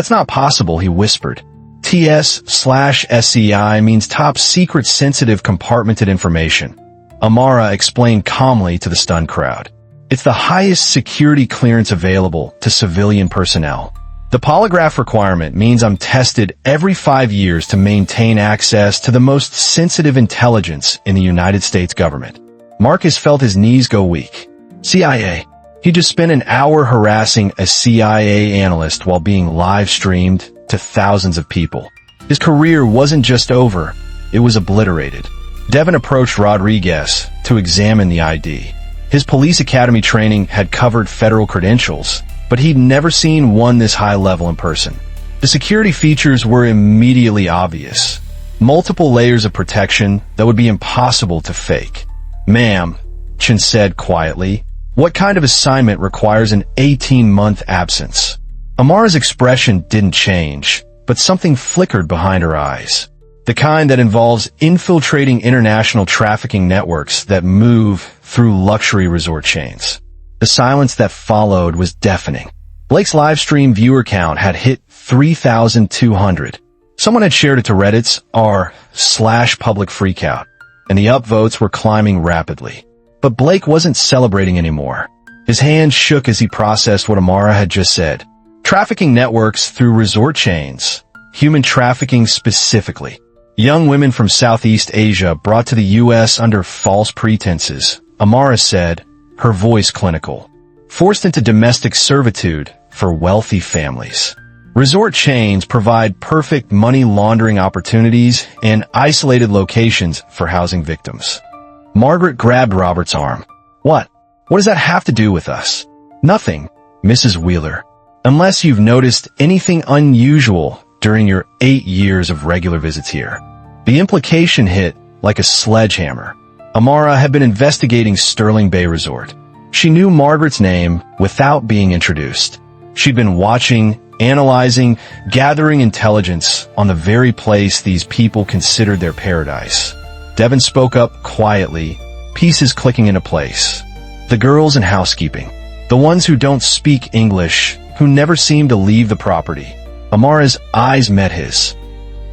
not possible, he whispered. TS/SCI means top secret sensitive compartmented information. Amara explained calmly to the stunned crowd. It's the highest security clearance available to civilian personnel. The polygraph requirement means I'm tested every 5 years to maintain access to the most sensitive intelligence in the United States government. Marcus felt his knees go weak. CIA. He just spent an hour harassing a CIA analyst while being live streamed to thousands of people. His career wasn't just over, it was obliterated. Devin approached Rodriguez to examine the ID. His police academy training had covered federal credentials, but he'd never seen one this high level in person. The security features were immediately obvious. Multiple layers of protection that would be impossible to fake. Ma'am, Chin said quietly, what kind of assignment requires an 18-month absence? Amara's expression didn't change, but something flickered behind her eyes. The kind that involves infiltrating international trafficking networks that move through luxury resort chains. The silence that followed was deafening. Blake's livestream viewer count had hit 3,200. Someone had shared it to Reddit's r/public freakout, and the upvotes were climbing rapidly. But Blake wasn't celebrating anymore. His hands shook as he processed what Amara had just said. Trafficking networks through resort chains, human trafficking specifically. Young women from Southeast Asia brought to the U.S. under false pretenses, Amara said, her voice clinical. Forced into domestic servitude for wealthy families. Resort chains provide perfect money laundering opportunities and isolated locations for housing victims. Margaret grabbed Robert's arm. What? What does that have to do with us? Nothing, Mrs. Wheeler. Unless you've noticed anything unusual during your 8 years of regular visits here. The implication hit like a sledgehammer. Amara had been investigating Sterling Bay Resort. She knew Margaret's name without being introduced. She'd been watching, analyzing, gathering intelligence on the very place these people considered their paradise. Devin spoke up quietly, pieces clicking into place. The girls in housekeeping. The ones who don't speak English, who never seem to leave the property. Amara's eyes met his.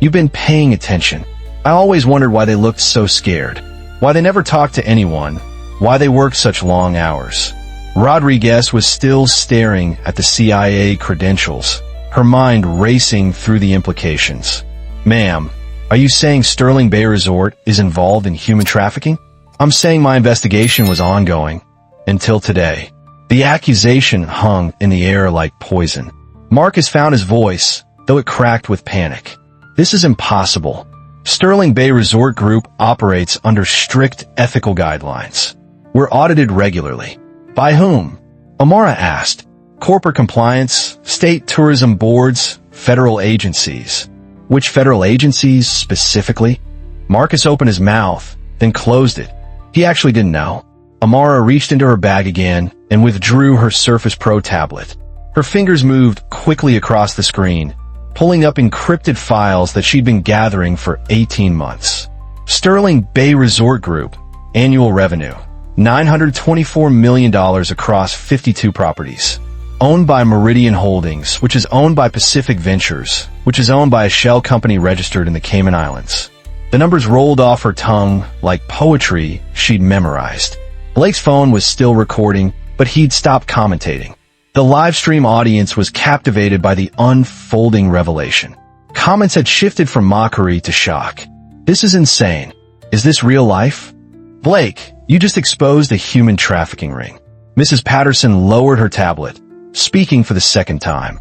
You've been paying attention. I always wondered why they looked so scared. Why they never talked to anyone. Why they worked such long hours. Rodriguez was still staring at the CIA credentials, her mind racing through the implications. Ma'am, are you saying Sterling Bay Resort is involved in human trafficking? I'm saying my investigation was ongoing. Until today. The accusation hung in the air like poison. Marcus found his voice, though it cracked with panic. This is impossible. Sterling Bay Resort Group operates under strict ethical guidelines. We're audited regularly. By whom? Amara asked. Corporate compliance, state tourism boards, federal agencies. Which federal agencies specifically? Marcus opened his mouth, then closed it. He actually didn't know. Amara reached into her bag again and withdrew her Surface Pro tablet. Her fingers moved quickly across the screen, pulling up encrypted files that she'd been gathering for 18 months. Sterling Bay Resort Group, annual revenue, $924 million across 52 properties. Owned by Meridian Holdings, which is owned by Pacific Ventures, which is owned by a shell company registered in the Cayman Islands. The numbers rolled off her tongue like poetry she'd memorized. Blake's phone was still recording, but he'd stopped commentating. The live stream audience was captivated by the unfolding revelation. Comments had shifted from mockery to shock. This is insane. Is this real life? Blake, you just exposed a human trafficking ring. Mrs. Patterson lowered her tablet, speaking for the second time.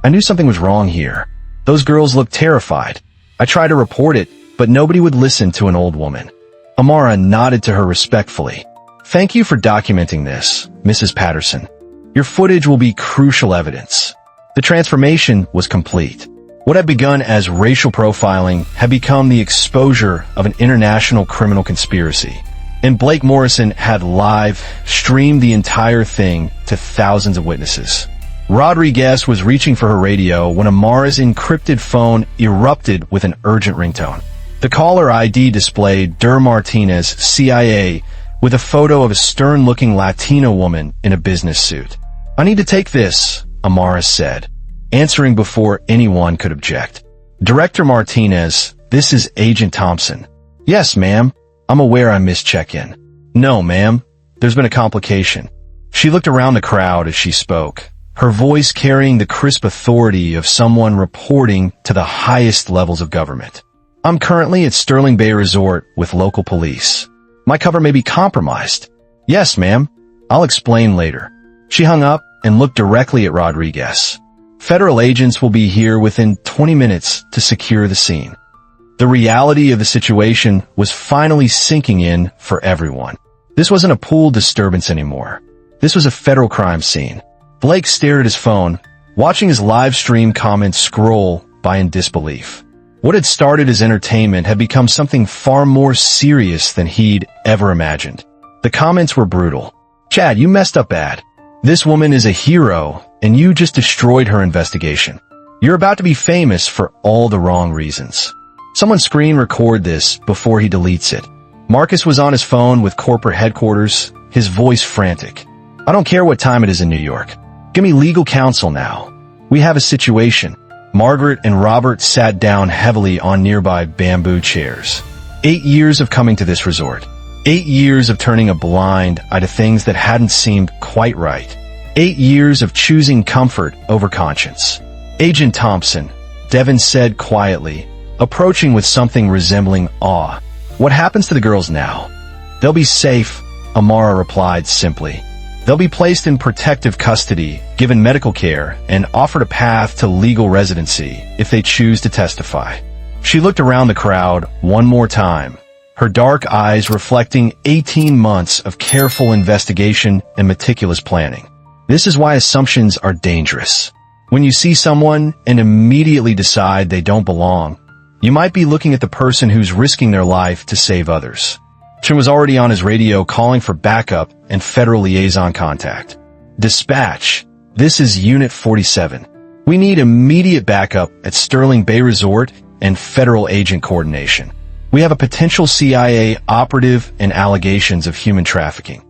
I knew something was wrong here. Those girls looked terrified. I tried to report it, but nobody would listen to an old woman. Amara nodded to her respectfully. Thank you for documenting this, Mrs. Patterson. Your footage will be crucial evidence. The transformation was complete. What had begun as racial profiling had become the exposure of an international criminal conspiracy. And Blake Morrison had live streamed the entire thing to thousands of witnesses. Rodriguez was reaching for her radio when Amara's encrypted phone erupted with an urgent ringtone. The caller ID displayed Der Martinez, CIA, with a photo of a stern-looking Latina woman in a business suit. I need to take this, Amara said, answering before anyone could object. Director Martinez, this is Agent Thompson. Yes, ma'am. I'm aware I missed check-in. No, ma'am. There's been a complication. She looked around the crowd as she spoke, her voice carrying the crisp authority of someone reporting to the highest levels of government. I'm currently at Sterling Bay Resort with local police. My cover may be compromised. Yes, ma'am. I'll explain later. She hung up and looked directly at Rodriguez. Federal agents will be here within 20 minutes to secure the scene. The reality of the situation was finally sinking in for everyone. This wasn't a pool disturbance anymore. This was a federal crime scene. Blake stared at his phone, watching his live stream comments scroll by in disbelief. What had started as entertainment had become something far more serious than he'd ever imagined. The comments were brutal. Chad, you messed up bad. This woman is a hero, and you just destroyed her investigation. You're about to be famous for all the wrong reasons. Someone screen record this before he deletes it. Marcus was on his phone with corporate headquarters, his voice frantic. I don't care what time it is in New York. Give me legal counsel now. We have a situation. Margaret and Robert sat down heavily on nearby bamboo chairs. 8 years of coming to this resort. 8 years of turning a blind eye to things that hadn't seemed quite right. 8 years of choosing comfort over conscience. Agent Thompson, Devin said quietly, approaching with something resembling awe. What happens to the girls now? They'll be safe, Amara replied simply. They'll be placed in protective custody, given medical care, and offered a path to legal residency if they choose to testify. She looked around the crowd one more time, her dark eyes reflecting 18 months of careful investigation and meticulous planning. This is why assumptions are dangerous. When you see someone and immediately decide they don't belong, you might be looking at the person who's risking their life to save others. Chin was already on his radio calling for backup and federal liaison contact. Dispatch, this is Unit 47. We need immediate backup at Sterling Bay Resort and federal agent coordination. We have a potential CIA operative and allegations of human trafficking.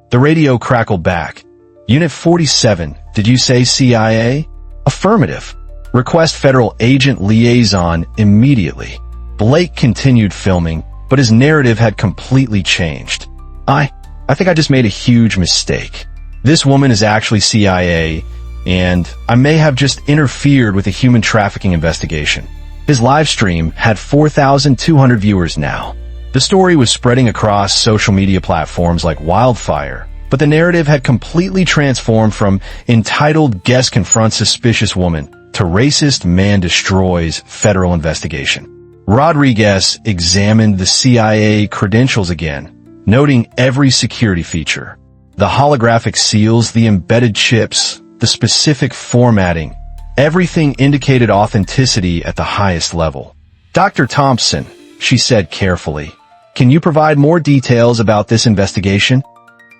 The radio crackled back. Unit 47, did you say CIA? Affirmative. Request federal agent liaison immediately. Blake continued filming, but his narrative had completely changed. I think I just made a huge mistake. This woman is actually CIA, and I may have just interfered with a human trafficking investigation. His live stream had 4,200 viewers now. The story was spreading across social media platforms like wildfire, but the narrative had completely transformed from entitled guest confronts suspicious woman to racist man destroys federal investigation. Rodriguez examined the CIA credentials again, noting every security feature. The holographic seals, the embedded chips, the specific formatting, everything indicated authenticity at the highest level. Dr. Thompson, she said carefully, can you provide more details about this investigation?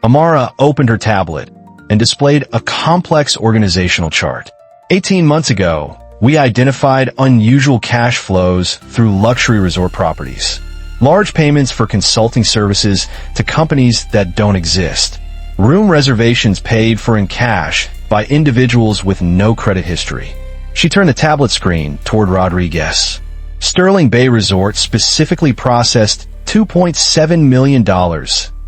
Amara opened her tablet and displayed a complex organizational chart. 18 months ago, we identified unusual cash flows through luxury resort properties. Large payments for consulting services to companies that don't exist. Room reservations paid for in cash by individuals with no credit history. She turned the tablet screen toward Rodriguez. Sterling Bay Resort specifically processed $2.7 million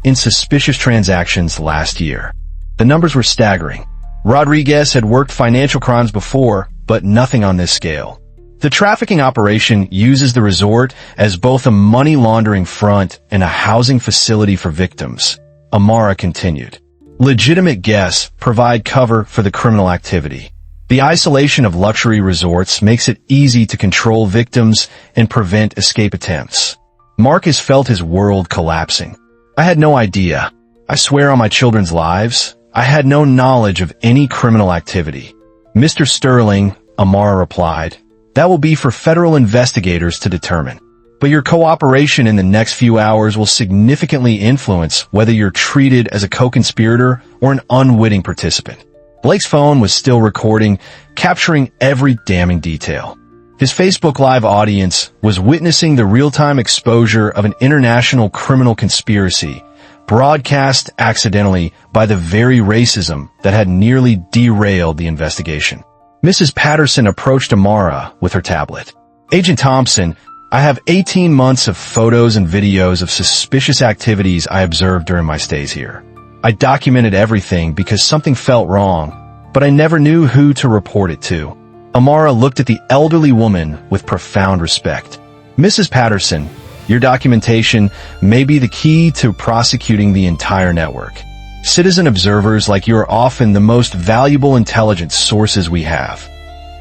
in suspicious transactions last year. The numbers were staggering. Rodriguez had worked financial crimes before, but nothing on this scale. The trafficking operation uses the resort as both a money laundering front and a housing facility for victims. Amara continued. Legitimate guests provide cover for the criminal activity. The isolation of luxury resorts makes it easy to control victims and prevent escape attempts. Marcus felt his world collapsing. I had no idea. I swear on my children's lives, I had no knowledge of any criminal activity. Mr. Sterling, Amara replied, that will be for federal investigators to determine. But your cooperation in the next few hours will significantly influence whether you're treated as a co-conspirator or an unwitting participant. Blake's phone was still recording, capturing every damning detail. His Facebook Live audience was witnessing the real-time exposure of an international criminal conspiracy, broadcast accidentally by the very racism that had nearly derailed the investigation. Mrs. Patterson approached Amara with her tablet. Agent Thompson, I have 18 months of photos and videos of suspicious activities I observed during my stays here. I documented everything because something felt wrong, but I never knew who to report it to. Amara looked at the elderly woman with profound respect. Mrs. Patterson, your documentation may be the key to prosecuting the entire network. Citizen observers like you are often the most valuable intelligence sources we have.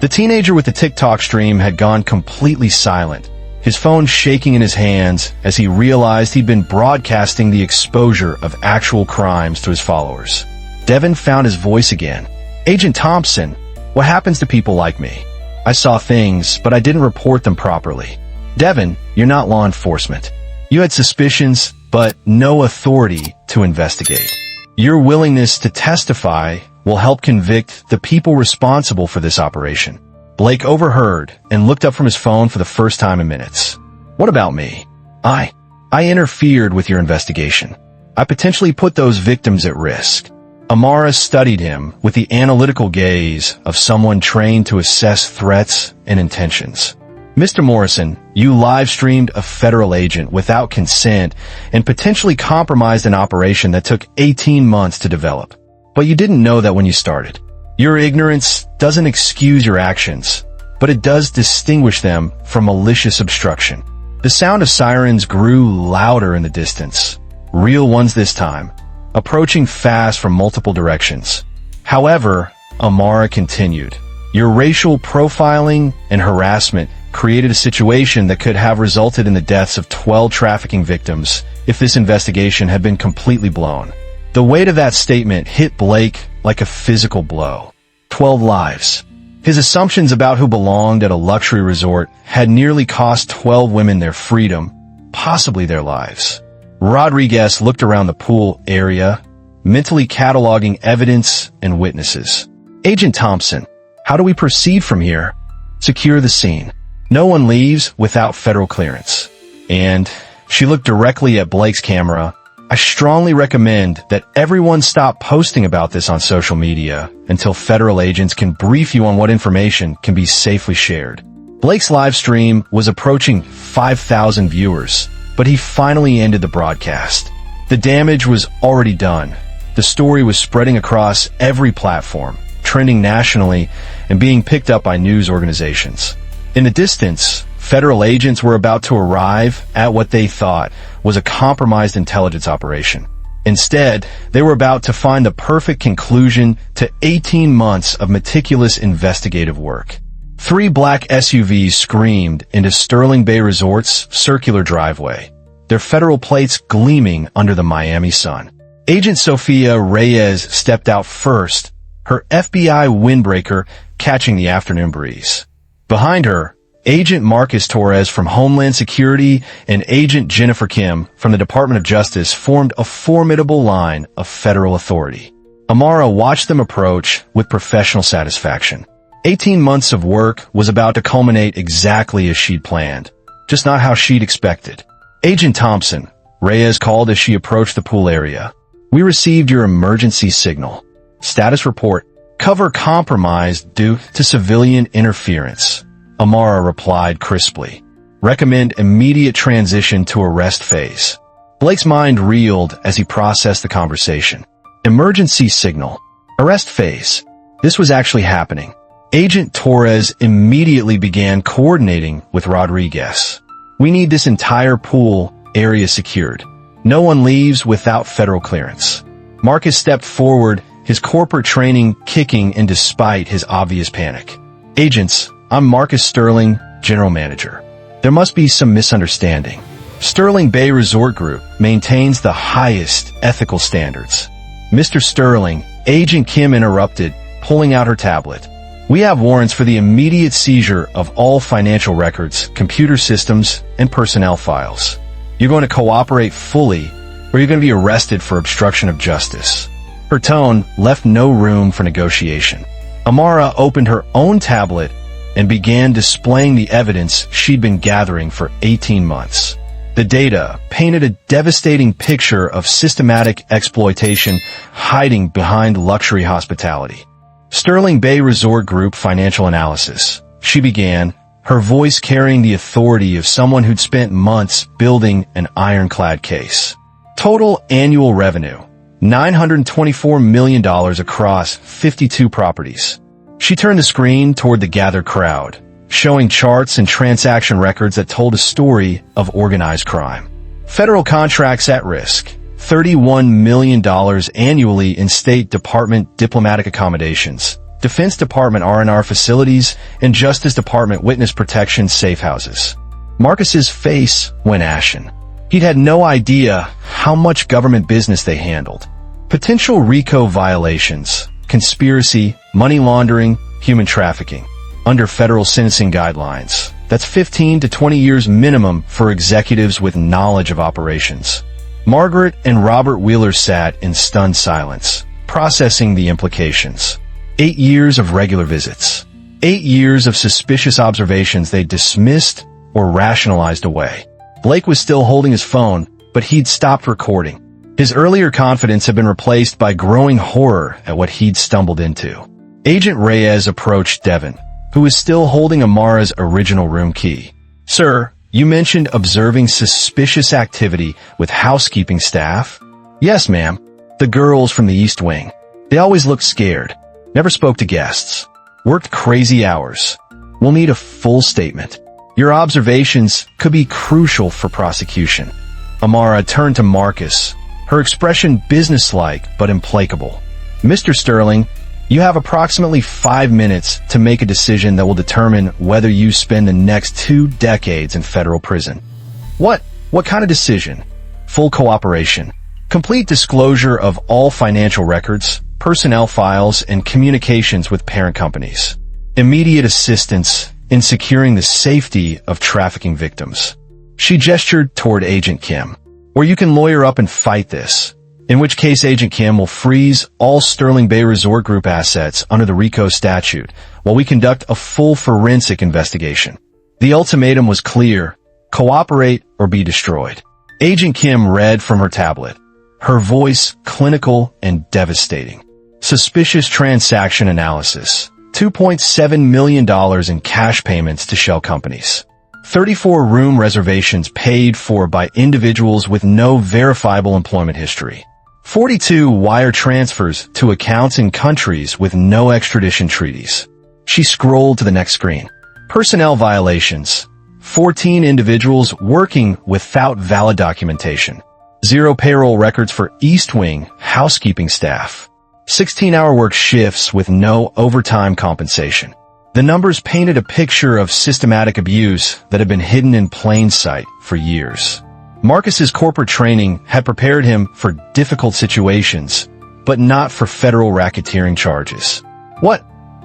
The teenager with the TikTok stream had gone completely silent, his phone shaking in his hands as he realized he'd been broadcasting the exposure of actual crimes to his followers. Devin found his voice again. Agent Thompson, what happens to people like me? I saw things, but I didn't report them properly. Devin, you're not law enforcement. You had suspicions, but no authority to investigate. Your willingness to testify will help convict the people responsible for this operation. Blake overheard and looked up from his phone for the first time in minutes. What about me? I interfered with your investigation. I potentially put those victims at risk. Amara studied him with the analytical gaze of someone trained to assess threats and intentions. Mr. Morrison, you live-streamed a federal agent without consent and potentially compromised an operation that took 18 months to develop. But you didn't know that when you started. Your ignorance doesn't excuse your actions, but it does distinguish them from malicious obstruction. The sound of sirens grew louder in the distance. Real ones this time, approaching fast from multiple directions. However, Amara continued. Your racial profiling and harassment created a situation that could have resulted in the deaths of 12 trafficking victims if this investigation had been completely blown. The weight of that statement hit Blake like a physical blow. 12 lives. His assumptions about who belonged at a luxury resort had nearly cost 12 women their freedom, possibly their lives. Rodriguez looked around the pool area, mentally cataloging evidence and witnesses. Agent Thompson, how do we proceed from here? Secure the scene. No one leaves without federal clearance. And she looked directly at Blake's camera. I strongly recommend that everyone stop posting about this on social media until federal agents can brief you on what information can be safely shared. Blake's live stream was approaching 5,000 viewers, but he finally ended the broadcast. The damage was already done. The story was spreading across every platform, trending nationally, and being picked up by news organizations. In the distance, federal agents were about to arrive at what they thought was a compromised intelligence operation. Instead, they were about to find the perfect conclusion to 18 months of meticulous investigative work. 3 black SUVs screamed into Sterling Bay Resort's circular driveway, their federal plates gleaming under the Miami sun. Agent Sophia Reyes stepped out first, her FBI windbreaker catching the afternoon breeze. Behind her, Agent Marcus Torres from Homeland Security and Agent Jennifer Kim from the Department of Justice formed a formidable line of federal authority. Amara watched them approach with professional satisfaction. 18 months of work was about to culminate exactly as she'd planned, just not how she'd expected. Agent Thompson, Reyes called as she approached the pool area. We received your emergency signal. Status report. Cover compromised due to civilian interference. Amara replied crisply. Recommend immediate transition to arrest phase. Blake's mind reeled as he processed the conversation. Emergency signal. Arrest phase. This was actually happening. Agent Torres immediately began coordinating with Rodriguez. We need this entire pool area secured. No one leaves without federal clearance. Marcus stepped forward, his corporate training kicking in despite his obvious panic. Agents, I'm Marcus Sterling, General Manager. There must be some misunderstanding. Sterling Bay Resort Group maintains the highest ethical standards. Mr. Sterling, Agent Kim interrupted, pulling out her tablet. We have warrants for the immediate seizure of all financial records, computer systems, and personnel files. You're going to cooperate fully, or you're going to be arrested for obstruction of justice. Her tone left no room for negotiation. Amara opened her own tablet and began displaying the evidence she'd been gathering for 18 months. The data painted a devastating picture of systematic exploitation hiding behind luxury hospitality. Sterling Bay Resort Group financial analysis. She began, her voice carrying the authority of someone who'd spent months building an ironclad case. Total annual revenue, $924 million across 52 properties. She turned the screen toward the gathered crowd, showing charts and transaction records that told a story of organized crime. Federal contracts at risk, $31 million annually in State Department diplomatic accommodations, Defense Department R&R facilities, and Justice Department witness protection safe houses. Marcus's face went ashen. He'd had no idea how much government business they handled. Potential RICO violations, conspiracy, money laundering, human trafficking. Under federal sentencing guidelines, that's 15 to 20 years minimum for executives with knowledge of operations. Margaret and Robert Wheeler sat in stunned silence, processing the implications. 8 years of regular visits. 8 years of suspicious observations they dismissed or rationalized away. Blake was still holding his phone, but he'd stopped recording. His earlier confidence had been replaced by growing horror at what he'd stumbled into. Agent Reyes approached Devin, who was still holding Amara's original room key. Sir, you mentioned observing suspicious activity with housekeeping staff? Yes, ma'am. The girls from the East Wing. They always looked scared. Never spoke to guests. Worked crazy hours. We'll need a full statement. Your observations could be crucial for prosecution. Amara turned to Marcus, her expression businesslike but implacable. Mr. Sterling, you have approximately 5 minutes to make a decision that will determine whether you spend the next 2 decades in federal prison. What kind of decision? Full cooperation. Complete disclosure of all financial records, personnel files, and communications with parent companies. Immediate assistance in securing the safety of trafficking victims. She gestured toward Agent Kim. Or you can lawyer up and fight this, in which case Agent Kim will freeze all Sterling Bay Resort Group assets under the RICO statute while we conduct a full forensic investigation. The ultimatum was clear: cooperate or be destroyed. Agent Kim read from her tablet, her voice clinical and devastating. Suspicious transaction analysis. $2.7 million in cash payments to shell companies. 34 room reservations paid for by individuals with no verifiable employment history. 42 wire transfers to accounts in countries with no extradition treaties. She scrolled to the next screen. Personnel violations. 14 individuals working without valid documentation. 0 payroll records for East Wing housekeeping staff. 16-hour work shifts with no overtime compensation. The numbers painted a picture of systematic abuse that had been hidden in plain sight for years. Marcus's corporate training had prepared him for difficult situations, but not for federal racketeering charges. What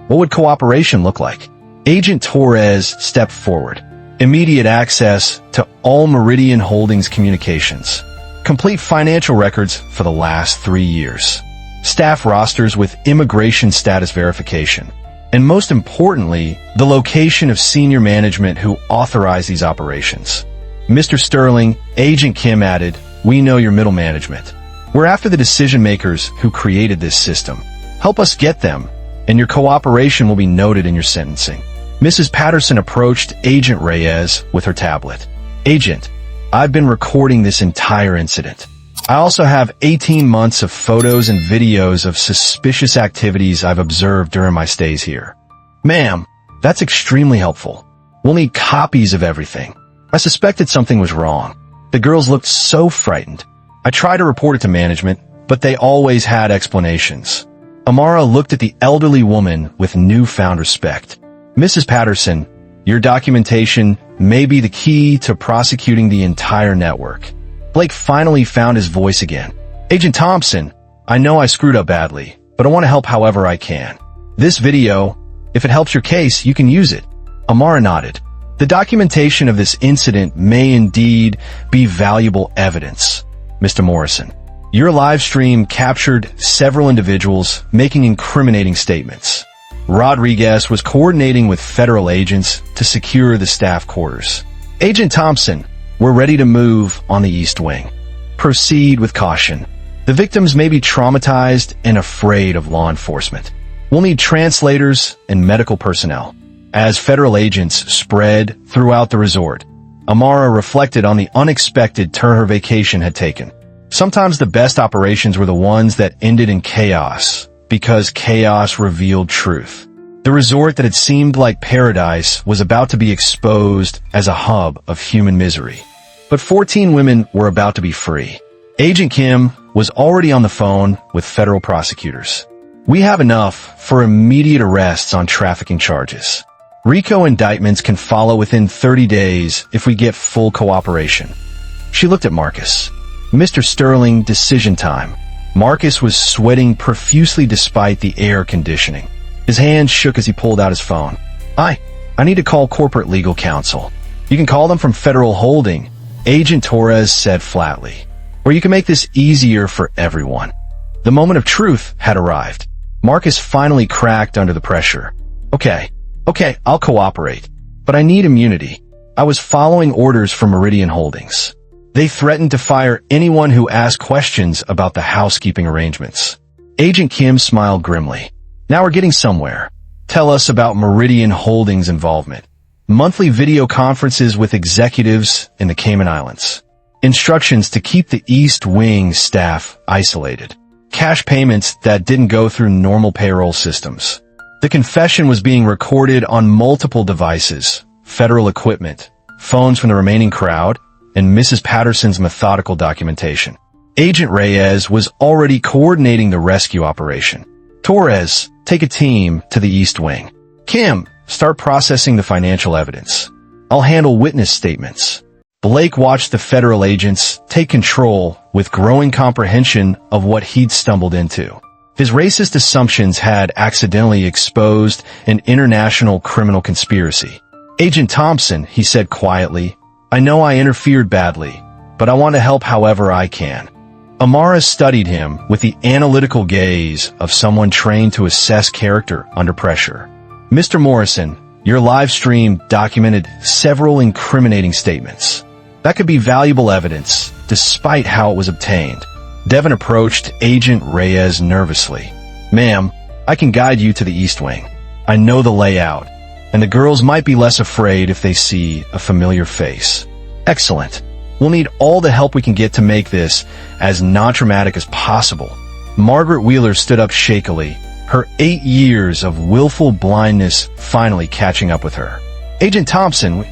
would cooperation look like? Agent Torres stepped forward. Immediate access to all Meridian Holdings communications. Complete financial records for the last 3 years. Staff rosters with immigration status verification. And most importantly, the location of senior management who authorize these operations. Mr. Sterling, Agent Kim added, we know your middle management. We're after the decision makers who created this system. Help us get them, and your cooperation will be noted in your sentencing. Mrs. Patterson approached Agent Reyes with her tablet. Agent, I've been recording this entire incident. I also have 18 months of photos and videos of suspicious activities I've observed during my stays here. Ma'am, that's extremely helpful. We'll need copies of everything. I suspected something was wrong. The girls looked so frightened. I tried to report it to management, but they always had explanations. Amara looked at the elderly woman with newfound respect. Mrs. Patterson, your documentation may be the key to prosecuting the entire network. Blake finally found his voice again. Agent Thompson, I know I screwed up badly, but I want to help however I can. This video, if it helps your case, you can use it. Amara nodded. The documentation of this incident may indeed be valuable evidence. Mr. Morrison, your live stream captured several individuals making incriminating statements. Rodriguez was coordinating with federal agents to secure the staff quarters. Agent Thompson, we're ready to move on the East Wing. Proceed with caution. The victims may be traumatized and afraid of law enforcement. We'll need translators and medical personnel. As federal agents spread throughout the resort, Amara reflected on the unexpected turn her vacation had taken. Sometimes the best operations were the ones that ended in chaos, because chaos revealed truth. The resort that had seemed like paradise was about to be exposed as a hub of human misery. But 14 women were about to be free. Agent Kim was already on the phone with federal prosecutors. We have enough for immediate arrests on trafficking charges. RICO indictments can follow within 30 days if we get full cooperation. She looked at Marcus. Mr. Sterling, decision time. Marcus was sweating profusely despite the air conditioning. His hands shook as he pulled out his phone. I need to call corporate legal counsel. You can call them from Federal Holding, Agent Torres said flatly. Or you can make this easier for everyone. The moment of truth had arrived. Marcus finally cracked under the pressure. Okay, I'll cooperate. But I need immunity. I was following orders from Meridian Holdings. They threatened to fire anyone who asked questions about the housekeeping arrangements. Agent Kim smiled grimly. Now we're getting somewhere. Tell us about Meridian Holdings' involvement. Monthly video conferences with executives in the Cayman Islands. Instructions to keep the East Wing staff isolated. Cash payments that didn't go through normal payroll systems. The confession was being recorded on multiple devices, federal equipment, phones from the remaining crowd, and Mrs. Patterson's methodical documentation. Agent Reyes was already coordinating the rescue operation. Torres, take a team to the East Wing. Kim, start processing the financial evidence. I'll handle witness statements. Blake watched the federal agents take control with growing comprehension of what he'd stumbled into. His racist assumptions had accidentally exposed an international criminal conspiracy. Agent Thompson, he said quietly, I know I interfered badly, but I want to help however I can. Amara studied him with the analytical gaze of someone trained to assess character under pressure. Mr. Morrison, your live stream documented several incriminating statements. That could be valuable evidence, despite how it was obtained. Devin approached Agent Reyes nervously. Ma'am, I can guide you to the East Wing. I know the layout, and the girls might be less afraid if they see a familiar face. Excellent. We'll need all the help we can get to make this as non-traumatic as possible. Margaret Wheeler stood up shakily, her 8 years of willful blindness finally catching up with her. Agent Thompson,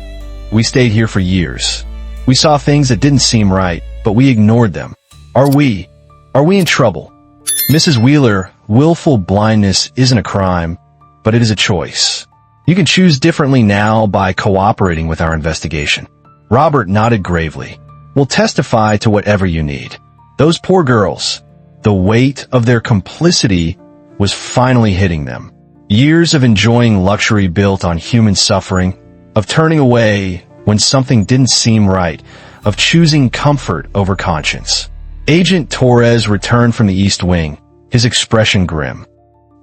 we stayed here for years. We saw things that didn't seem right, but we ignored them. Are we in trouble? Mrs. Wheeler, willful blindness isn't a crime, but it is a choice. You can choose differently now by cooperating with our investigation. Robert nodded gravely. We'll testify to whatever you need. Those poor girls, the weight of their complicity was finally hitting them. Years of enjoying luxury built on human suffering, of turning away when something didn't seem right, of choosing comfort over conscience. Agent Torres returned from the East Wing, his expression grim.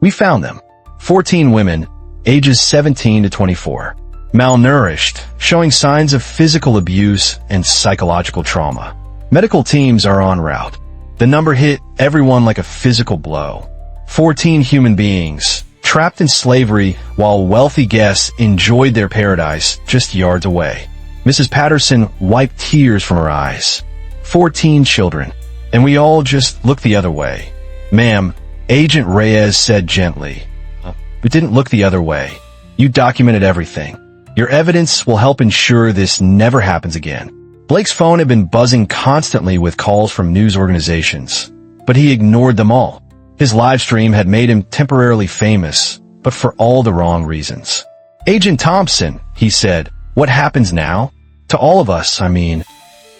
We found them. 14 women, ages 17 to 24. Malnourished, showing signs of physical abuse and psychological trauma. Medical teams are en route. The number hit everyone like a physical blow. 14 human beings, trapped in slavery while wealthy guests enjoyed their paradise just yards away. Mrs. Patterson wiped tears from her eyes. 14 children, and we all just looked the other way. Ma'am, Agent Reyes said gently, we didn't look the other way. You documented everything. Your evidence will help ensure this never happens again. Blake's phone had been buzzing constantly with calls from news organizations, but he ignored them all. His live stream had made him temporarily famous, but for all the wrong reasons. Agent Thompson, he said, what happens now? To all of us, I mean.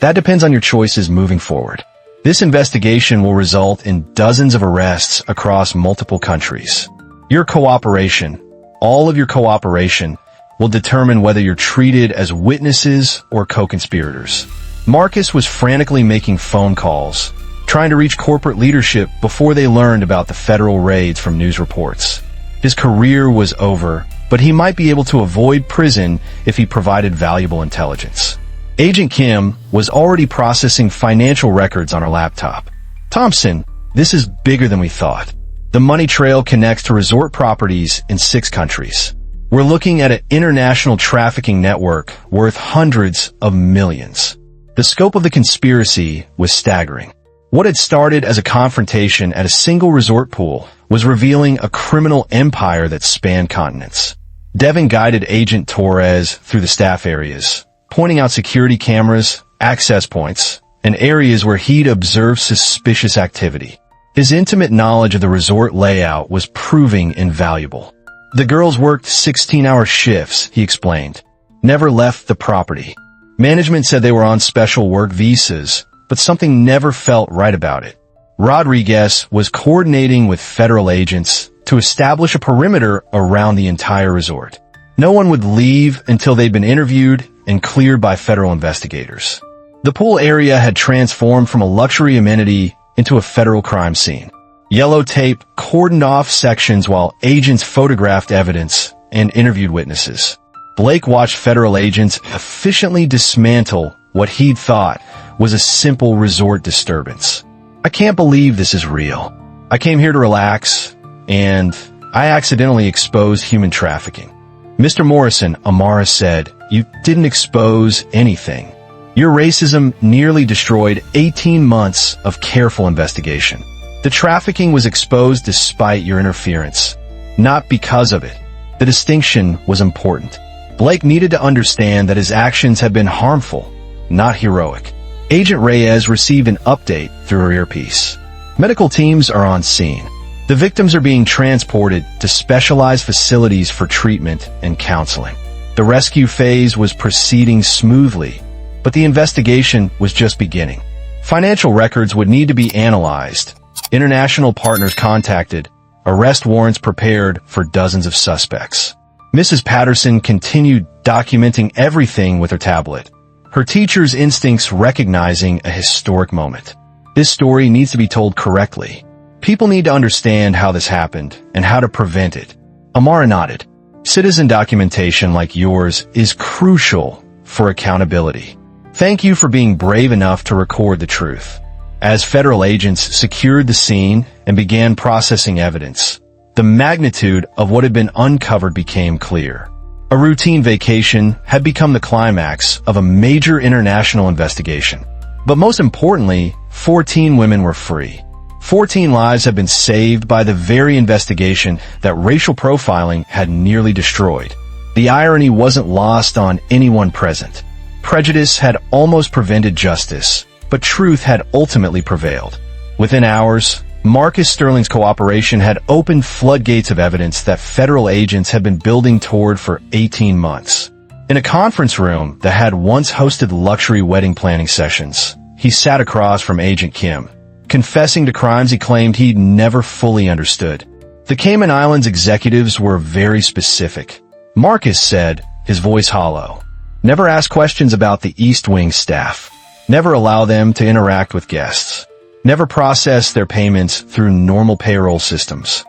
That depends on your choices moving forward. This investigation will result in dozens of arrests across multiple countries. Your cooperation, all of your cooperation, will determine whether you're treated as witnesses or co-conspirators. Marcus was frantically making phone calls, trying to reach corporate leadership before they learned about the federal raids from news reports. His career was over, but he might be able to avoid prison if he provided valuable intelligence. Agent Kim was already processing financial records on her laptop. Thompson, this is bigger than we thought. The money trail connects to resort properties in 6 countries. We're looking at an international trafficking network worth hundreds of millions. The scope of the conspiracy was staggering. What had started as a confrontation at a single resort pool was revealing a criminal empire that spanned continents. Devin guided Agent Torres through the staff areas, pointing out security cameras, access points, and areas where he'd observed suspicious activity. His intimate knowledge of the resort layout was proving invaluable. The girls worked 16-hour shifts, he explained, never left the property. Management said they were on special work visas, but something never felt right about it. Rodriguez was coordinating with federal agents to establish a perimeter around the entire resort. No one would leave until they'd been interviewed and cleared by federal investigators. The pool area had transformed from a luxury amenity into a federal crime scene. Yellow tape cordoned off sections while agents photographed evidence and interviewed witnesses. Blake watched federal agents efficiently dismantle what he'd thought was a simple resort disturbance. I can't believe this is real. I came here to relax, and I accidentally exposed human trafficking. Mr. Morrison, Amara said, you didn't expose anything. Your racism nearly destroyed 18 months of careful investigation. The trafficking was exposed despite your interference, not because of it. The distinction was important. Blake needed to understand that his actions had been harmful, not heroic. Agent Reyes received an update through her earpiece. Medical teams are on scene. The victims are being transported to specialized facilities for treatment and counseling. The rescue phase was proceeding smoothly, but the investigation was just beginning. Financial records would need to be analyzed, international partners contacted, arrest warrants prepared for dozens of suspects. Mrs. Patterson continued documenting everything with her tablet, her teacher's instincts recognizing a historic moment. This story needs to be told correctly. People need to understand how this happened and how to prevent it. Amara nodded. Citizen documentation like yours is crucial for accountability. Thank you for being brave enough to record the truth. As federal agents secured the scene and began processing evidence, the magnitude of what had been uncovered became clear. A routine vacation had become the climax of a major international investigation. But most importantly, 14 women were free. 14 lives have been saved by the very investigation that racial profiling had nearly destroyed. The irony wasn't lost on anyone present. Prejudice had almost prevented justice, but truth had ultimately prevailed. Within hours, Marcus Sterling's cooperation had opened floodgates of evidence that federal agents had been building toward for 18 months. In a conference room that had once hosted luxury wedding planning sessions, he sat across from Agent Kim, confessing to crimes he claimed he'd never fully understood. The Cayman Islands executives were very specific. Marcus said, his voice hollow, "Never ask questions about the East Wing staff. Never allow them to interact with guests. Never process their payments through normal payroll systems."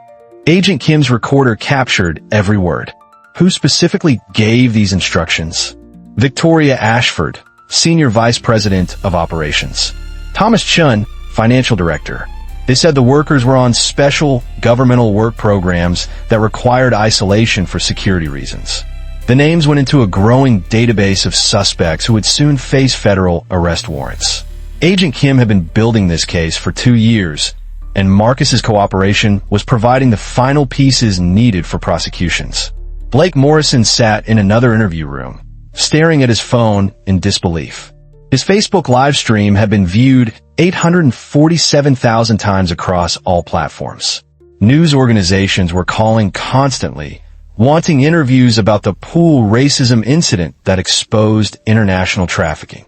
Agent Kim's recorder captured every word. Who specifically gave these instructions? Victoria Ashford, Senior Vice President of Operations. Thomas Chun, Financial Director. They said the workers were on special governmental work programs that required isolation for security reasons. The names went into a growing database of suspects who would soon face federal arrest warrants. Agent Kim had been building this case for 2 years, and Marcus's cooperation was providing the final pieces needed for prosecutions. Blake Morrison sat in another interview room, staring at his phone in disbelief. His Facebook live stream had been viewed 847,000 times across all platforms. News organizations were calling constantly, wanting interviews about the pool racism incident that exposed international trafficking.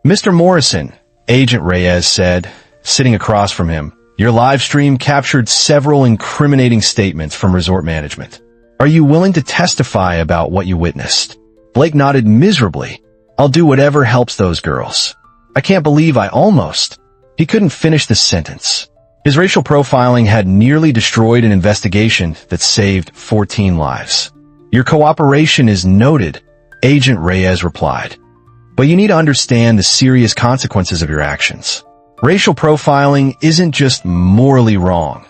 "Mr. Morrison," Agent Reyes said, sitting across from him, "your live stream captured several incriminating statements from resort management. Are you willing to testify about what you witnessed?" Blake nodded miserably. "I'll do whatever helps those girls. I can't believe I almost..." He couldn't finish the sentence. His racial profiling had nearly destroyed an investigation that saved 14 lives. "Your cooperation is noted," Agent Reyes replied. "But you need to understand the serious consequences of your actions. Racial profiling isn't just morally wrong.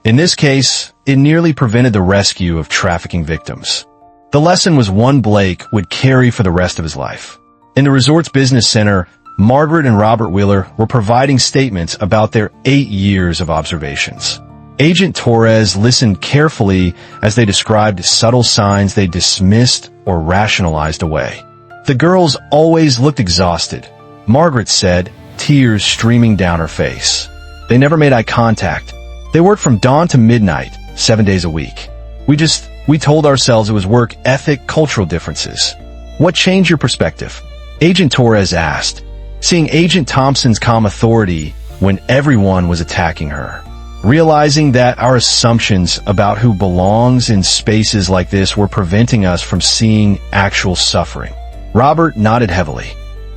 In this case, it nearly prevented the rescue of trafficking victims." The lesson was one Blake would carry for the rest of his life. In the resort's business center, Margaret and Robert Wheeler were providing statements about their 8 years of observations. Agent Torres listened carefully as they described subtle signs they dismissed or rationalized away. "The girls always looked exhausted," Margaret said, tears streaming down her face. "They never made eye contact. They worked from dawn to midnight, 7 days a week. We told ourselves it was work ethic, cultural differences." "What changed your perspective?" Agent Torres asked, seeing Agent Thompson's calm authority when everyone was attacking her. "Realizing that our assumptions about who belongs in spaces like this were preventing us from seeing actual suffering." Robert nodded heavily.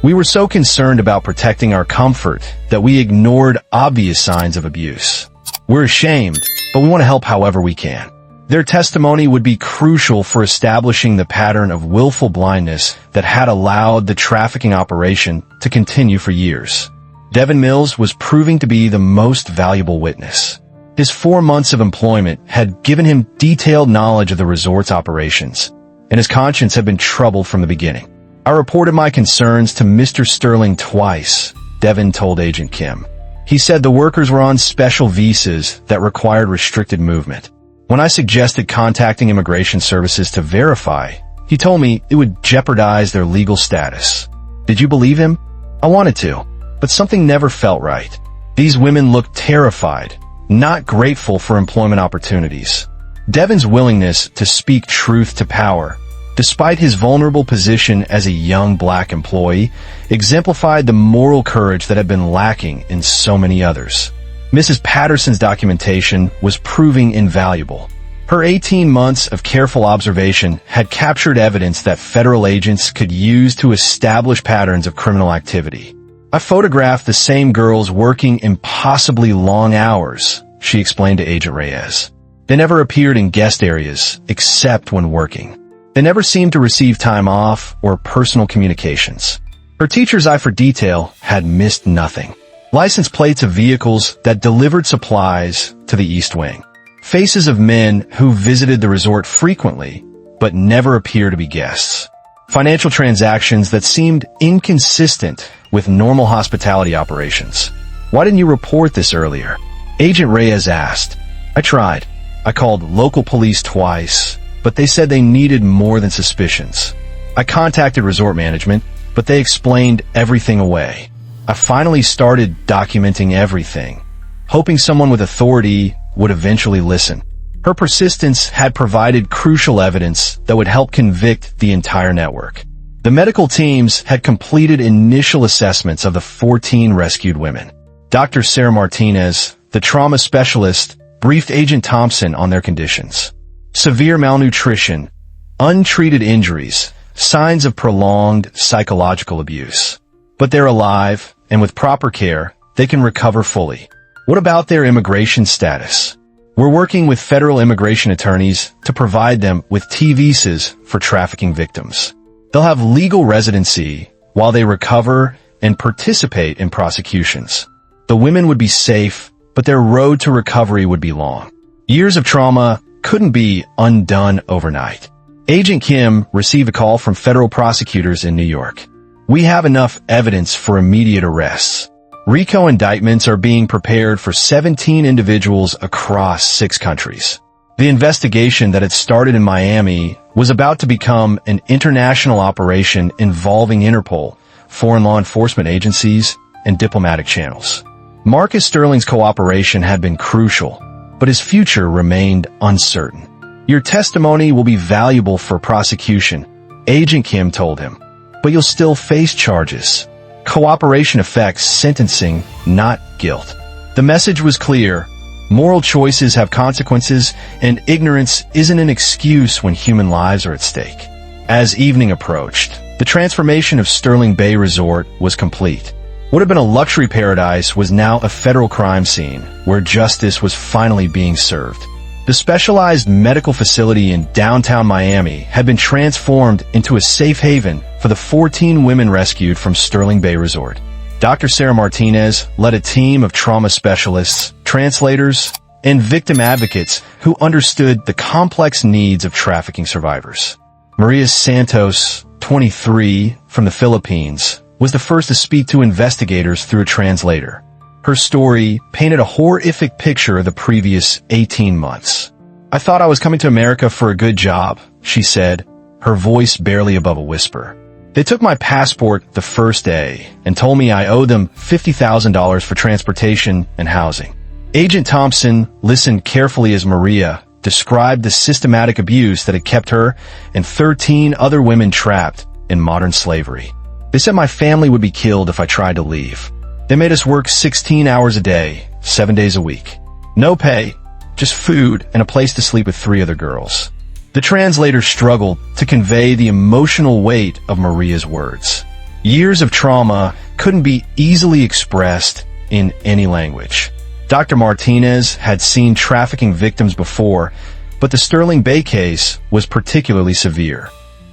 "We were so concerned about protecting our comfort that we ignored obvious signs of abuse. We're ashamed, but we want to help however we can." Their testimony would be crucial for establishing the pattern of willful blindness that had allowed the trafficking operation to continue for years. Devin Mills was proving to be the most valuable witness. His 4 months of employment had given him detailed knowledge of the resort's operations, and his conscience had been troubled from the beginning. "I reported my concerns to Mr. Sterling twice," Devin told Agent Kim. He said the workers were on special visas that required restricted movement. "When I suggested contacting immigration services to verify, he told me it would jeopardize their legal status." "Did you believe him?" "I wanted to, but something never felt right. These women looked terrified, not grateful for employment opportunities. Devin's willingness to speak truth to power, despite his vulnerable position as a young black employee, exemplified the moral courage that had been lacking in so many others. Mrs. Patterson's documentation was proving invaluable. Her 18 months of careful observation had captured evidence that federal agents could use to establish patterns of criminal activity. "I photographed the same girls working impossibly long hours," she explained to Agent Reyes. "They never appeared in guest areas, except when working. They never seemed to receive time off or personal communications. Her teacher's eye for detail had missed nothing. License plates of vehicles that delivered supplies to the East Wing. Faces of men who visited the resort frequently, but never appear to be guests. Financial transactions that seemed inconsistent with normal hospitality operations. Why didn't you report this earlier?" Agent Reyes asked. "I tried. I called local police twice, but they said they needed more than suspicions. I contacted resort management, but they explained everything away. I finally started documenting everything, hoping someone with authority would eventually listen." Her persistence had provided crucial evidence that would help convict the entire network. The medical teams had completed initial assessments of the 14 rescued women. Dr. Sarah Martinez, the trauma specialist, briefed Agent Thompson on their conditions. Severe malnutrition, untreated injuries, signs of prolonged psychological abuse. But they're alive, and with proper care, they can recover fully. What about their immigration status? We're working with federal immigration attorneys to provide them with T visas for trafficking victims. They'll have legal residency while they recover and participate in prosecutions. The women would be safe, but their road to recovery would be long. Years of trauma couldn't be undone overnight. Agent Kim received a call from federal prosecutors in New York. "We have enough evidence for immediate arrests. RICO indictments are being prepared for 17 individuals across 6 countries." The investigation that had started in Miami was about to become an international operation involving Interpol, foreign law enforcement agencies, and diplomatic channels. Marcus Sterling's cooperation had been crucial, but his future remained uncertain. "Your testimony will be valuable for prosecution," Agent Kim told him, "but you'll still face charges. Cooperation affects sentencing, not guilt." The message was clear. Moral choices have consequences, and ignorance isn't an excuse when human lives are at stake. As evening approached, the transformation of Sterling Bay Resort was complete. What had been a luxury paradise was now a federal crime scene, where justice was finally being served. The specialized medical facility in downtown Miami had been transformed into a safe haven for the 14 women rescued from Sterling Bay Resort. Dr. Sarah Martinez led a team of trauma specialists, translators, and victim advocates who understood the complex needs of trafficking survivors. Maria Santos, 23, from the Philippines, was the first to speak to investigators through a translator. Her story painted a horrific picture of the previous 18 months. "I thought I was coming to America for a good job," she said, her voice barely above a whisper. "They took my passport the first day and told me I owed them $50,000 for transportation and housing." Agent Thompson listened carefully as Maria described the systematic abuse that had kept her and 13 other women trapped in modern slavery. "They said my family would be killed if I tried to leave. They made us work 16 hours a day, 7 days a week. No pay, just food and a place to sleep with 3 other girls." The translator struggled to convey the emotional weight of Maria's words. Years of trauma couldn't be easily expressed in any language. Dr. Martinez had seen trafficking victims before, but the Sterling Bay case was particularly severe.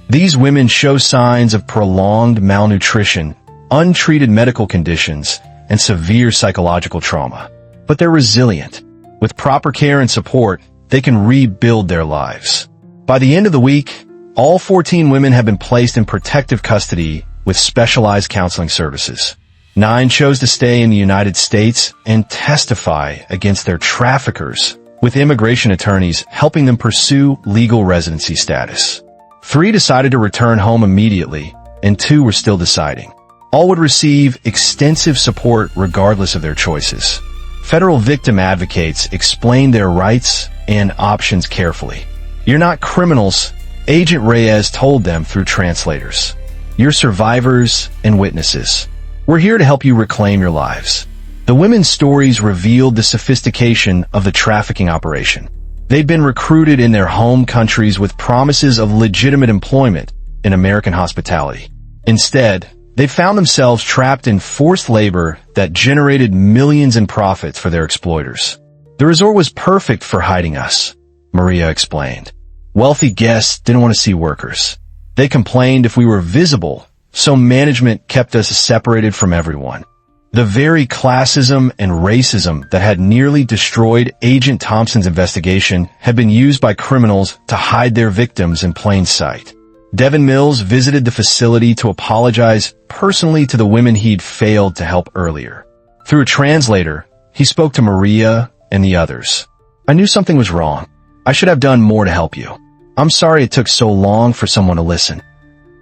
These women show signs of prolonged malnutrition, untreated medical conditions, and severe psychological trauma. But they're resilient. With proper care and support, they can rebuild their lives. By the end of the week, all 14 women have been placed in protective custody with specialized counseling services. 9 chose to stay in the United States and testify against their traffickers, with immigration attorneys helping them pursue legal residency status. 3 decided to return home immediately, and 2 were still deciding. All would receive extensive support regardless of their choices. Federal victim advocates explained their rights and options carefully. "You're not criminals," Agent Reyes told them through translators. "You're survivors and witnesses. We're here to help you reclaim your lives." The women's stories revealed the sophistication of the trafficking operation. They'd been recruited in their home countries with promises of legitimate employment in American hospitality. Instead, they found themselves trapped in forced labor that generated millions in profits for their exploiters. "The resort was perfect for hiding us," Maria explained. "Wealthy guests didn't want to see workers. They complained if we were visible, so management kept us separated from everyone." The very classism and racism that had nearly destroyed Agent Thompson's investigation had been used by criminals to hide their victims in plain sight. Devin Mills visited the facility to apologize personally to the women he'd failed to help earlier. Through a translator, he spoke to Maria and the others. "I knew something was wrong. I should have done more to help you. I'm sorry it took so long for someone to listen."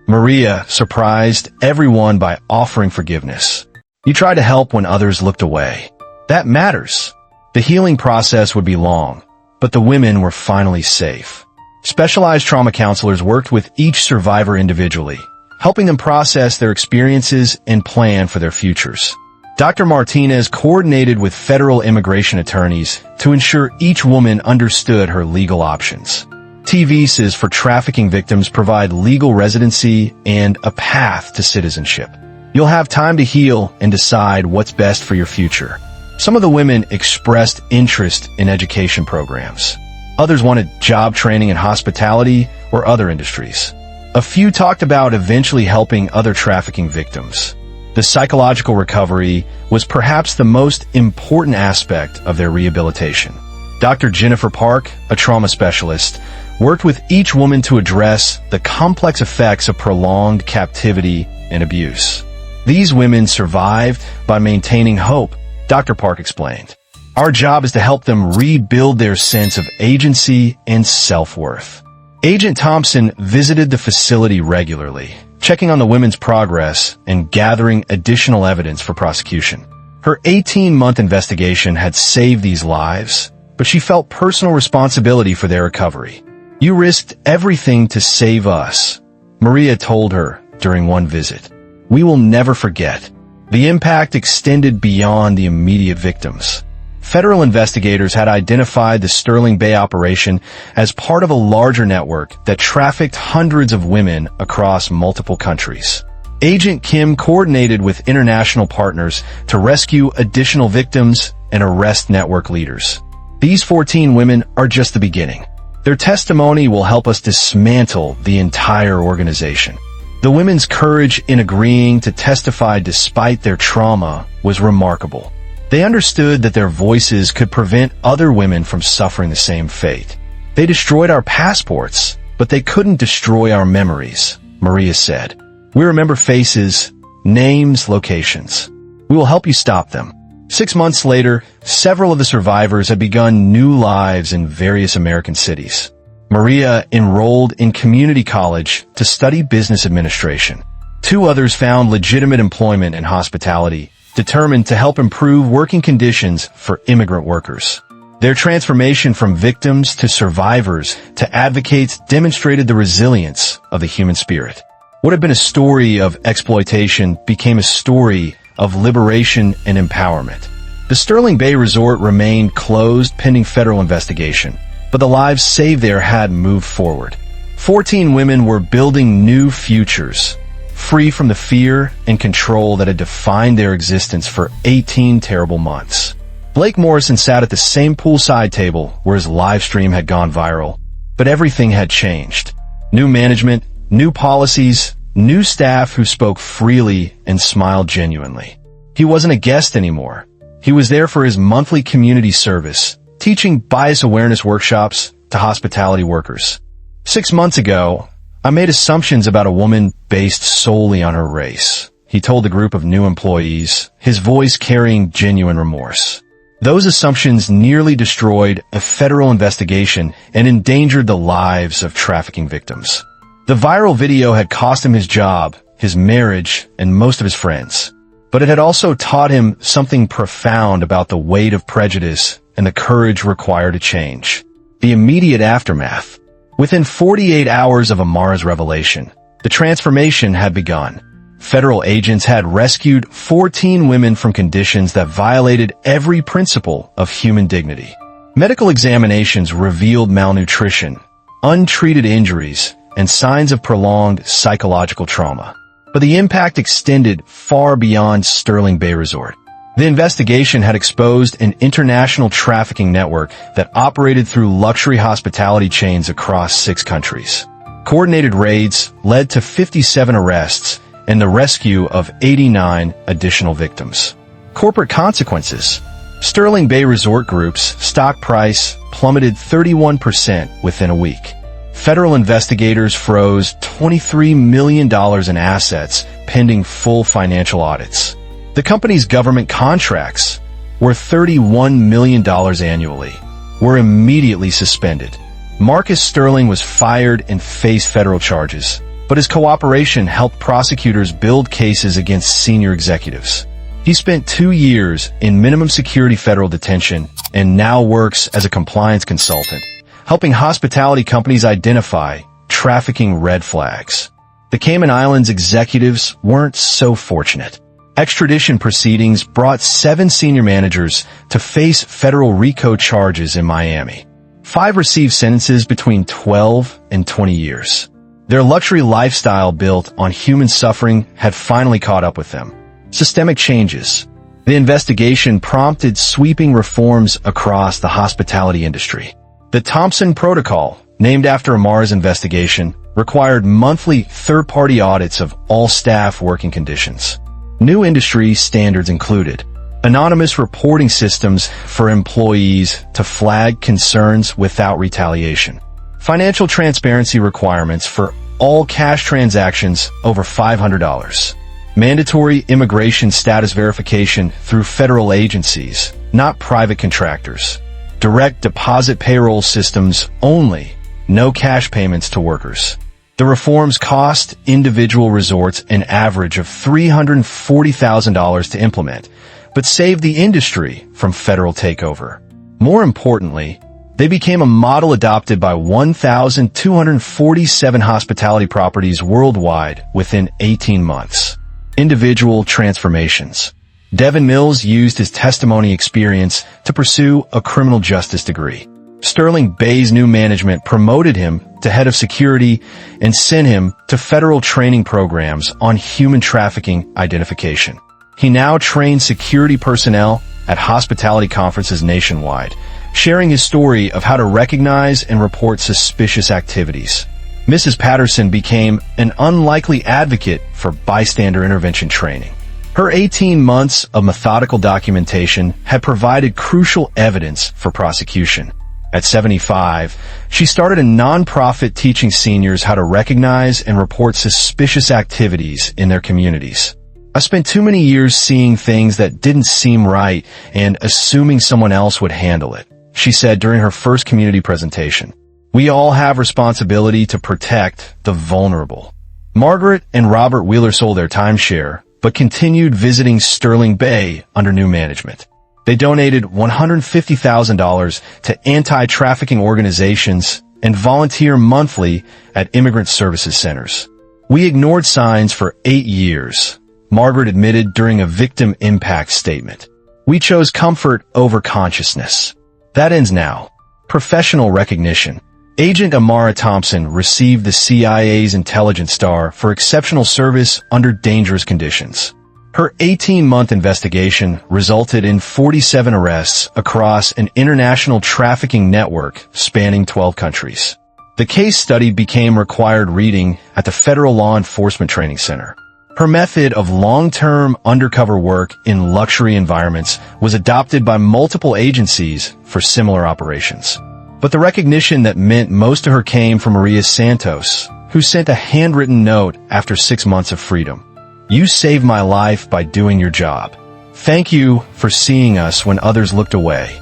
Maria surprised everyone by offering forgiveness. "You tried to help when others looked away. That matters." The healing process would be long, but the women were finally safe. Specialized trauma counselors worked with each survivor individually, helping them process their experiences and plan for their futures. Dr. Martinez coordinated with federal immigration attorneys to ensure each woman understood her legal options. T visas for trafficking victims provide legal residency and a path to citizenship. You'll have time to heal and decide what's best for your future. Some of the women expressed interest in education programs. Others wanted job training in hospitality or other industries. A few talked about eventually helping other trafficking victims. The psychological recovery was perhaps the most important aspect of their rehabilitation. Dr. Jennifer Park, a trauma specialist, worked with each woman to address the complex effects of prolonged captivity and abuse. These women survived by maintaining hope, Dr. Park explained. "Our job is to help them rebuild their sense of agency and self-worth." Agent Thompson visited the facility regularly, checking on the women's progress and gathering additional evidence for prosecution. Her 18-month investigation had saved these lives, but she felt personal responsibility for their recovery. "You risked everything to save us," Maria told her during one visit. "We will never forget." The impact extended beyond the immediate victims. Federal investigators had identified the Sterling Bay operation as part of a larger network that trafficked hundreds of women across multiple countries. Agent Kim coordinated with international partners to rescue additional victims and arrest network leaders. These 14 women are just the beginning. Their testimony will help us dismantle the entire organization. The women's courage in agreeing to testify despite their trauma was remarkable. They understood that their voices could prevent other women from suffering the same fate. "They destroyed our passports, but they couldn't destroy our memories," Maria said. "We remember faces, names, locations. We will help you stop them." 6 months later, several of the survivors had begun new lives in various American cities. Maria enrolled in community college to study business administration. 2 others found legitimate employment in hospitality, determined to help improve working conditions for immigrant workers. Their transformation from victims to survivors to advocates demonstrated the resilience of the human spirit. What had been a story of exploitation became a story of liberation and empowerment. The Sterling Bay Resort remained closed pending federal investigation, but the lives saved there had moved forward. 14 women were building new futures, free from the fear and control that had defined their existence for 18 terrible months. Blake Morrison sat at the same poolside table where his live stream had gone viral, but everything had changed. New management, new policies, new staff who spoke freely and smiled genuinely. He wasn't a guest anymore. He was there for his monthly community service, teaching bias awareness workshops to hospitality workers. 6 months ago, I made assumptions about a woman based solely on her race, he told the group of new employees, his voice carrying genuine remorse. Those assumptions nearly destroyed a federal investigation and endangered the lives of trafficking victims. The viral video had cost him his job, his marriage, and most of his friends. But it had also taught him something profound about the weight of prejudice and the courage required to change. The immediate aftermath. Within 48 hours of Amara's revelation, the transformation had begun. Federal agents had rescued 14 women from conditions that violated every principle of human dignity. Medical examinations revealed malnutrition, untreated injuries, and signs of prolonged psychological trauma. But the impact extended far beyond Sterling Bay Resort. The investigation had exposed an international trafficking network that operated through luxury hospitality chains across 6 countries. Coordinated raids led to 57 arrests and the rescue of 89 additional victims. Corporate consequences. Sterling Bay Resort Group's stock price plummeted 31% within a week. Federal investigators froze $23 million in assets pending full financial audits. The company's government contracts, worth $31 million annually, were immediately suspended. Marcus Sterling was fired and faced federal charges, but his cooperation helped prosecutors build cases against senior executives. He spent 2 years in minimum security federal detention and now works as a compliance consultant, helping hospitality companies identify trafficking red flags. The Cayman Islands executives weren't so fortunate. Extradition proceedings brought 7 senior managers to face federal RICO charges in Miami. 5 received sentences between 12 and 20 years. Their luxury lifestyle built on human suffering had finally caught up with them. Systemic changes. The investigation prompted sweeping reforms across the hospitality industry. The Thompson Protocol, named after Amara's investigation, required monthly third-party audits of all staff working conditions. New industry standards included anonymous reporting systems for employees to flag concerns without retaliation, financial transparency requirements for all cash transactions over $500, mandatory immigration status verification through federal agencies, not private contractors, direct deposit payroll systems only, no cash payments to workers. The reforms cost individual resorts an average of $340,000 to implement, but saved the industry from federal takeover. More importantly, they became a model adopted by 1,247 hospitality properties worldwide within 18 months. Individual transformations. Devin Mills used his testimony experience to pursue a criminal justice degree. Sterling Bay's new management promoted him to head of security and sent him to federal training programs on human trafficking identification. He now trains security personnel at hospitality conferences nationwide, sharing his story of how to recognize and report suspicious activities. Mrs. Patterson became an unlikely advocate for bystander intervention training. Her 18 months of methodical documentation had provided crucial evidence for prosecution. At 75, she started a nonprofit teaching seniors how to recognize and report suspicious activities in their communities. I spent too many years seeing things that didn't seem right and assuming someone else would handle it, she said during her first community presentation. We all have responsibility to protect the vulnerable. Margaret and Robert Wheeler sold their timeshare, but continued visiting Sterling Bay under new management. They donated $150,000 to anti-trafficking organizations and volunteer monthly at immigrant services centers. We ignored signs for 8 years, Margaret admitted during a victim impact statement. We chose comfort over consciousness. That ends now. Professional recognition. Agent Amara Thompson received the CIA's Intelligence Star for exceptional service under dangerous conditions. Her 18-month investigation resulted in 47 arrests across an international trafficking network spanning 12 countries. The case study became required reading at the Federal Law Enforcement Training Center. Her method of long-term undercover work in luxury environments was adopted by multiple agencies for similar operations. But the recognition that meant most to her came from Maria Santos, who sent a handwritten note after 6 months of freedom. You saved my life by doing your job. Thank you for seeing us when others looked away.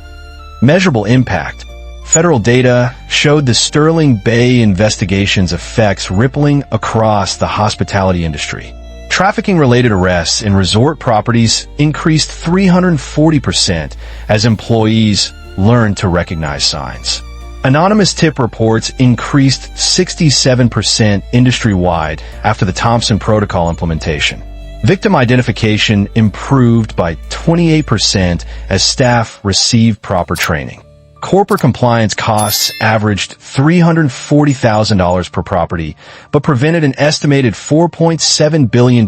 Measurable impact. Federal data showed the Sterling Bay investigation's effects rippling across the hospitality industry. Trafficking-related arrests in resort properties increased 340% as employees learned to recognize signs. Anonymous tip reports increased 67% industry-wide after the Thompson Protocol implementation. Victim identification improved by 28% as staff received proper training. Corporate compliance costs averaged $340,000 per property, but prevented an estimated $4.7 billion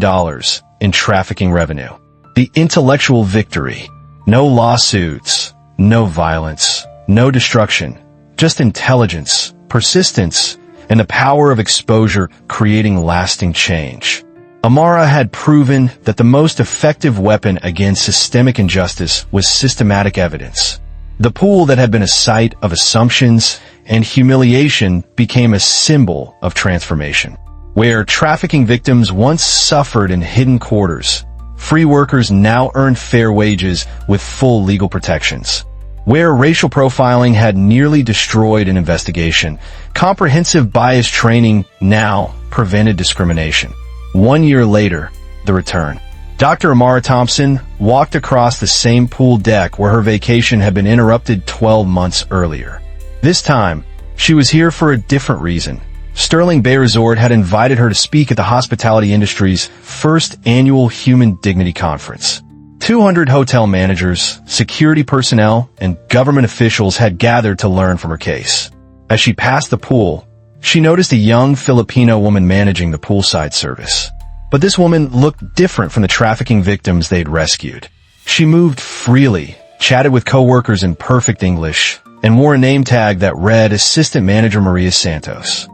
in trafficking revenue. The intellectual victory. No lawsuits, no violence, no destruction, just intelligence, persistence, and the power of exposure creating lasting change. Amara had proven that the most effective weapon against systemic injustice was systematic evidence. The pool that had been a site of assumptions and humiliation became a symbol of transformation. Where trafficking victims once suffered in hidden quarters, free workers now earned fair wages with full legal protections. Where racial profiling had nearly destroyed an investigation, comprehensive bias training now prevented discrimination. 1 year later, the return. Dr. Amara Thompson walked across the same pool deck where her vacation had been interrupted 12 months earlier. This time, she was here for a different reason. Sterling Bay Resort had invited her to speak at the hospitality industry's first annual Human Dignity Conference. 200 hotel managers, security personnel, and government officials had gathered to learn from her case. As she passed the pool, she noticed a young Filipino woman managing the poolside service. But this woman looked different from the trafficking victims they'd rescued. She moved freely, chatted with coworkers in perfect English, and wore a name tag that read Assistant Manager Maria Santos.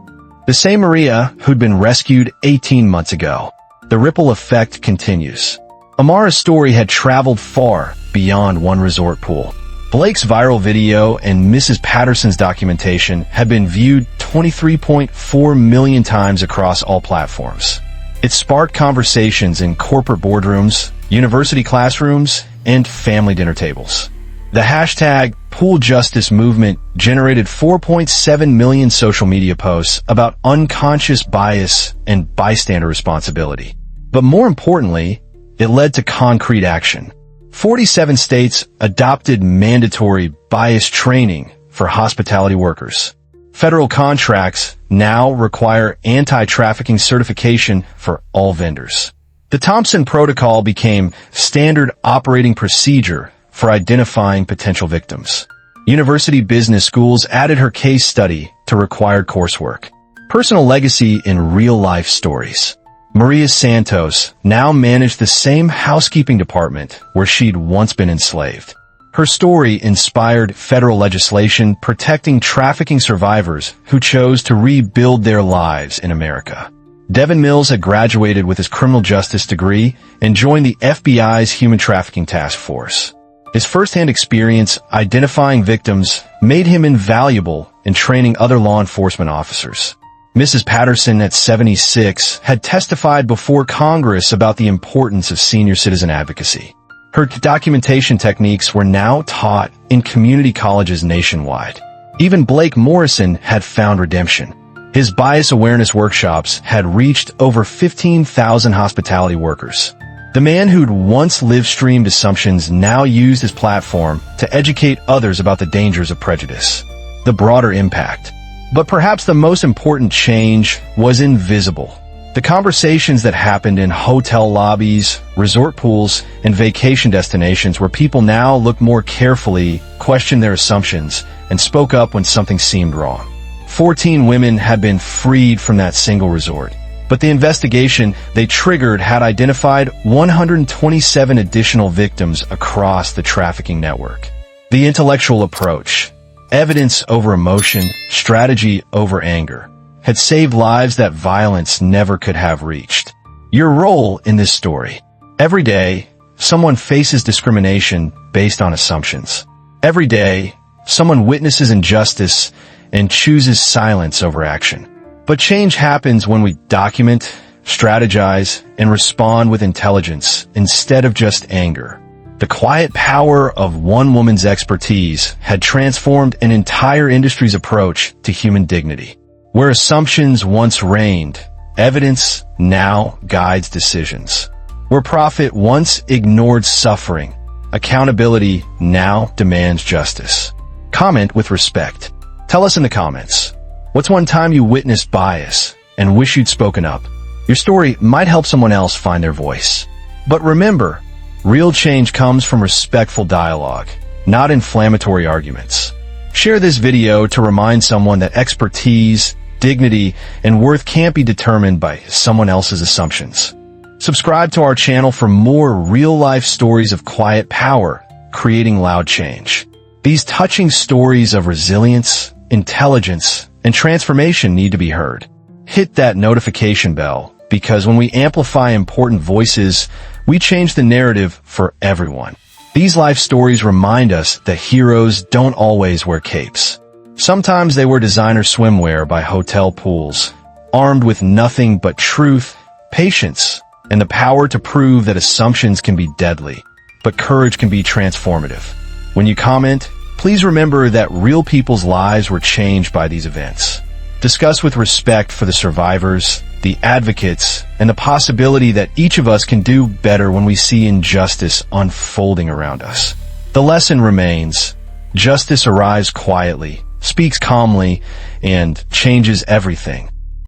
The same Maria who'd been rescued 18 months ago. The ripple effect continues. Amara's story had traveled far beyond one resort pool. Blake's viral video and Mrs. Patterson's documentation had been viewed 23.4 million times across all platforms. It sparked conversations in corporate boardrooms, university classrooms, and family dinner tables. The hashtag Pool Justice movement generated 4.7 million social media posts about unconscious bias and bystander responsibility. But more importantly, it led to concrete action. 47 states adopted mandatory bias training for hospitality workers. Federal contracts now require anti-trafficking certification for all vendors. The Thompson Protocol became standard operating procedure for identifying potential victims. University business schools added her case study to required coursework. Personal legacy in real-life stories. Maria Santos now managed the same housekeeping department where she'd once been enslaved. Her story inspired federal legislation protecting trafficking survivors who chose to rebuild their lives in America. Devin Mills had graduated with his criminal justice degree and joined the FBI's Human Trafficking Task Force. His first-hand experience identifying victims made him invaluable in training other law enforcement officers. Mrs. Patterson, at 76, had testified before Congress about the importance of senior citizen advocacy. Her documentation techniques were now taught in community colleges nationwide. Even Blake Morrison had found redemption. His bias awareness workshops had reached over 15,000 hospitality workers. The man who'd once live-streamed assumptions now used his platform to educate others about the dangers of prejudice. The broader impact. But perhaps the most important change was invisible. The conversations that happened in hotel lobbies, resort pools, and vacation destinations where people now looked more carefully, questioned their assumptions, and spoke up when something seemed wrong. 14 women had been freed from that single resort. But the investigation they triggered had identified 127 additional victims across the trafficking network. The intellectual approach, evidence over emotion, strategy over anger, had saved lives that violence never could have reached. Your role in this story. Every day, someone faces discrimination based on assumptions. Every day, someone witnesses injustice and chooses silence over action. But change happens when we document, strategize, and respond with intelligence instead of just anger. The quiet power of one woman's expertise had transformed an entire industry's approach to human dignity. Where assumptions once reigned, Evidence now guides decisions. Where profit once ignored suffering, accountability now demands justice. Comment with respect. Tell us in the comments, what's one time you witnessed bias and wish you'd spoken up? Your story might help someone else find their voice. But remember, real change comes from respectful dialogue, not inflammatory arguments. Share this video to remind someone that expertise, dignity, and worth can't be determined by someone else's assumptions. Subscribe to our channel for more real-life stories of quiet power, creating loud change. These touching stories of resilience, intelligence, and transformation need to be heard. Hit that notification bell, because when we amplify important voices, we change the narrative for everyone. These life stories remind us that heroes don't always wear capes. Sometimes they wear designer swimwear by hotel pools, armed with nothing but truth, patience, and the power to prove that assumptions can be deadly, but courage can be transformative. When you comment, please remember that real people's lives were changed by these events. Discuss with respect for the survivors, the advocates, and the possibility that each of us can do better when we see injustice unfolding around us. The lesson remains: justice arrives quietly, speaks calmly, and changes everything.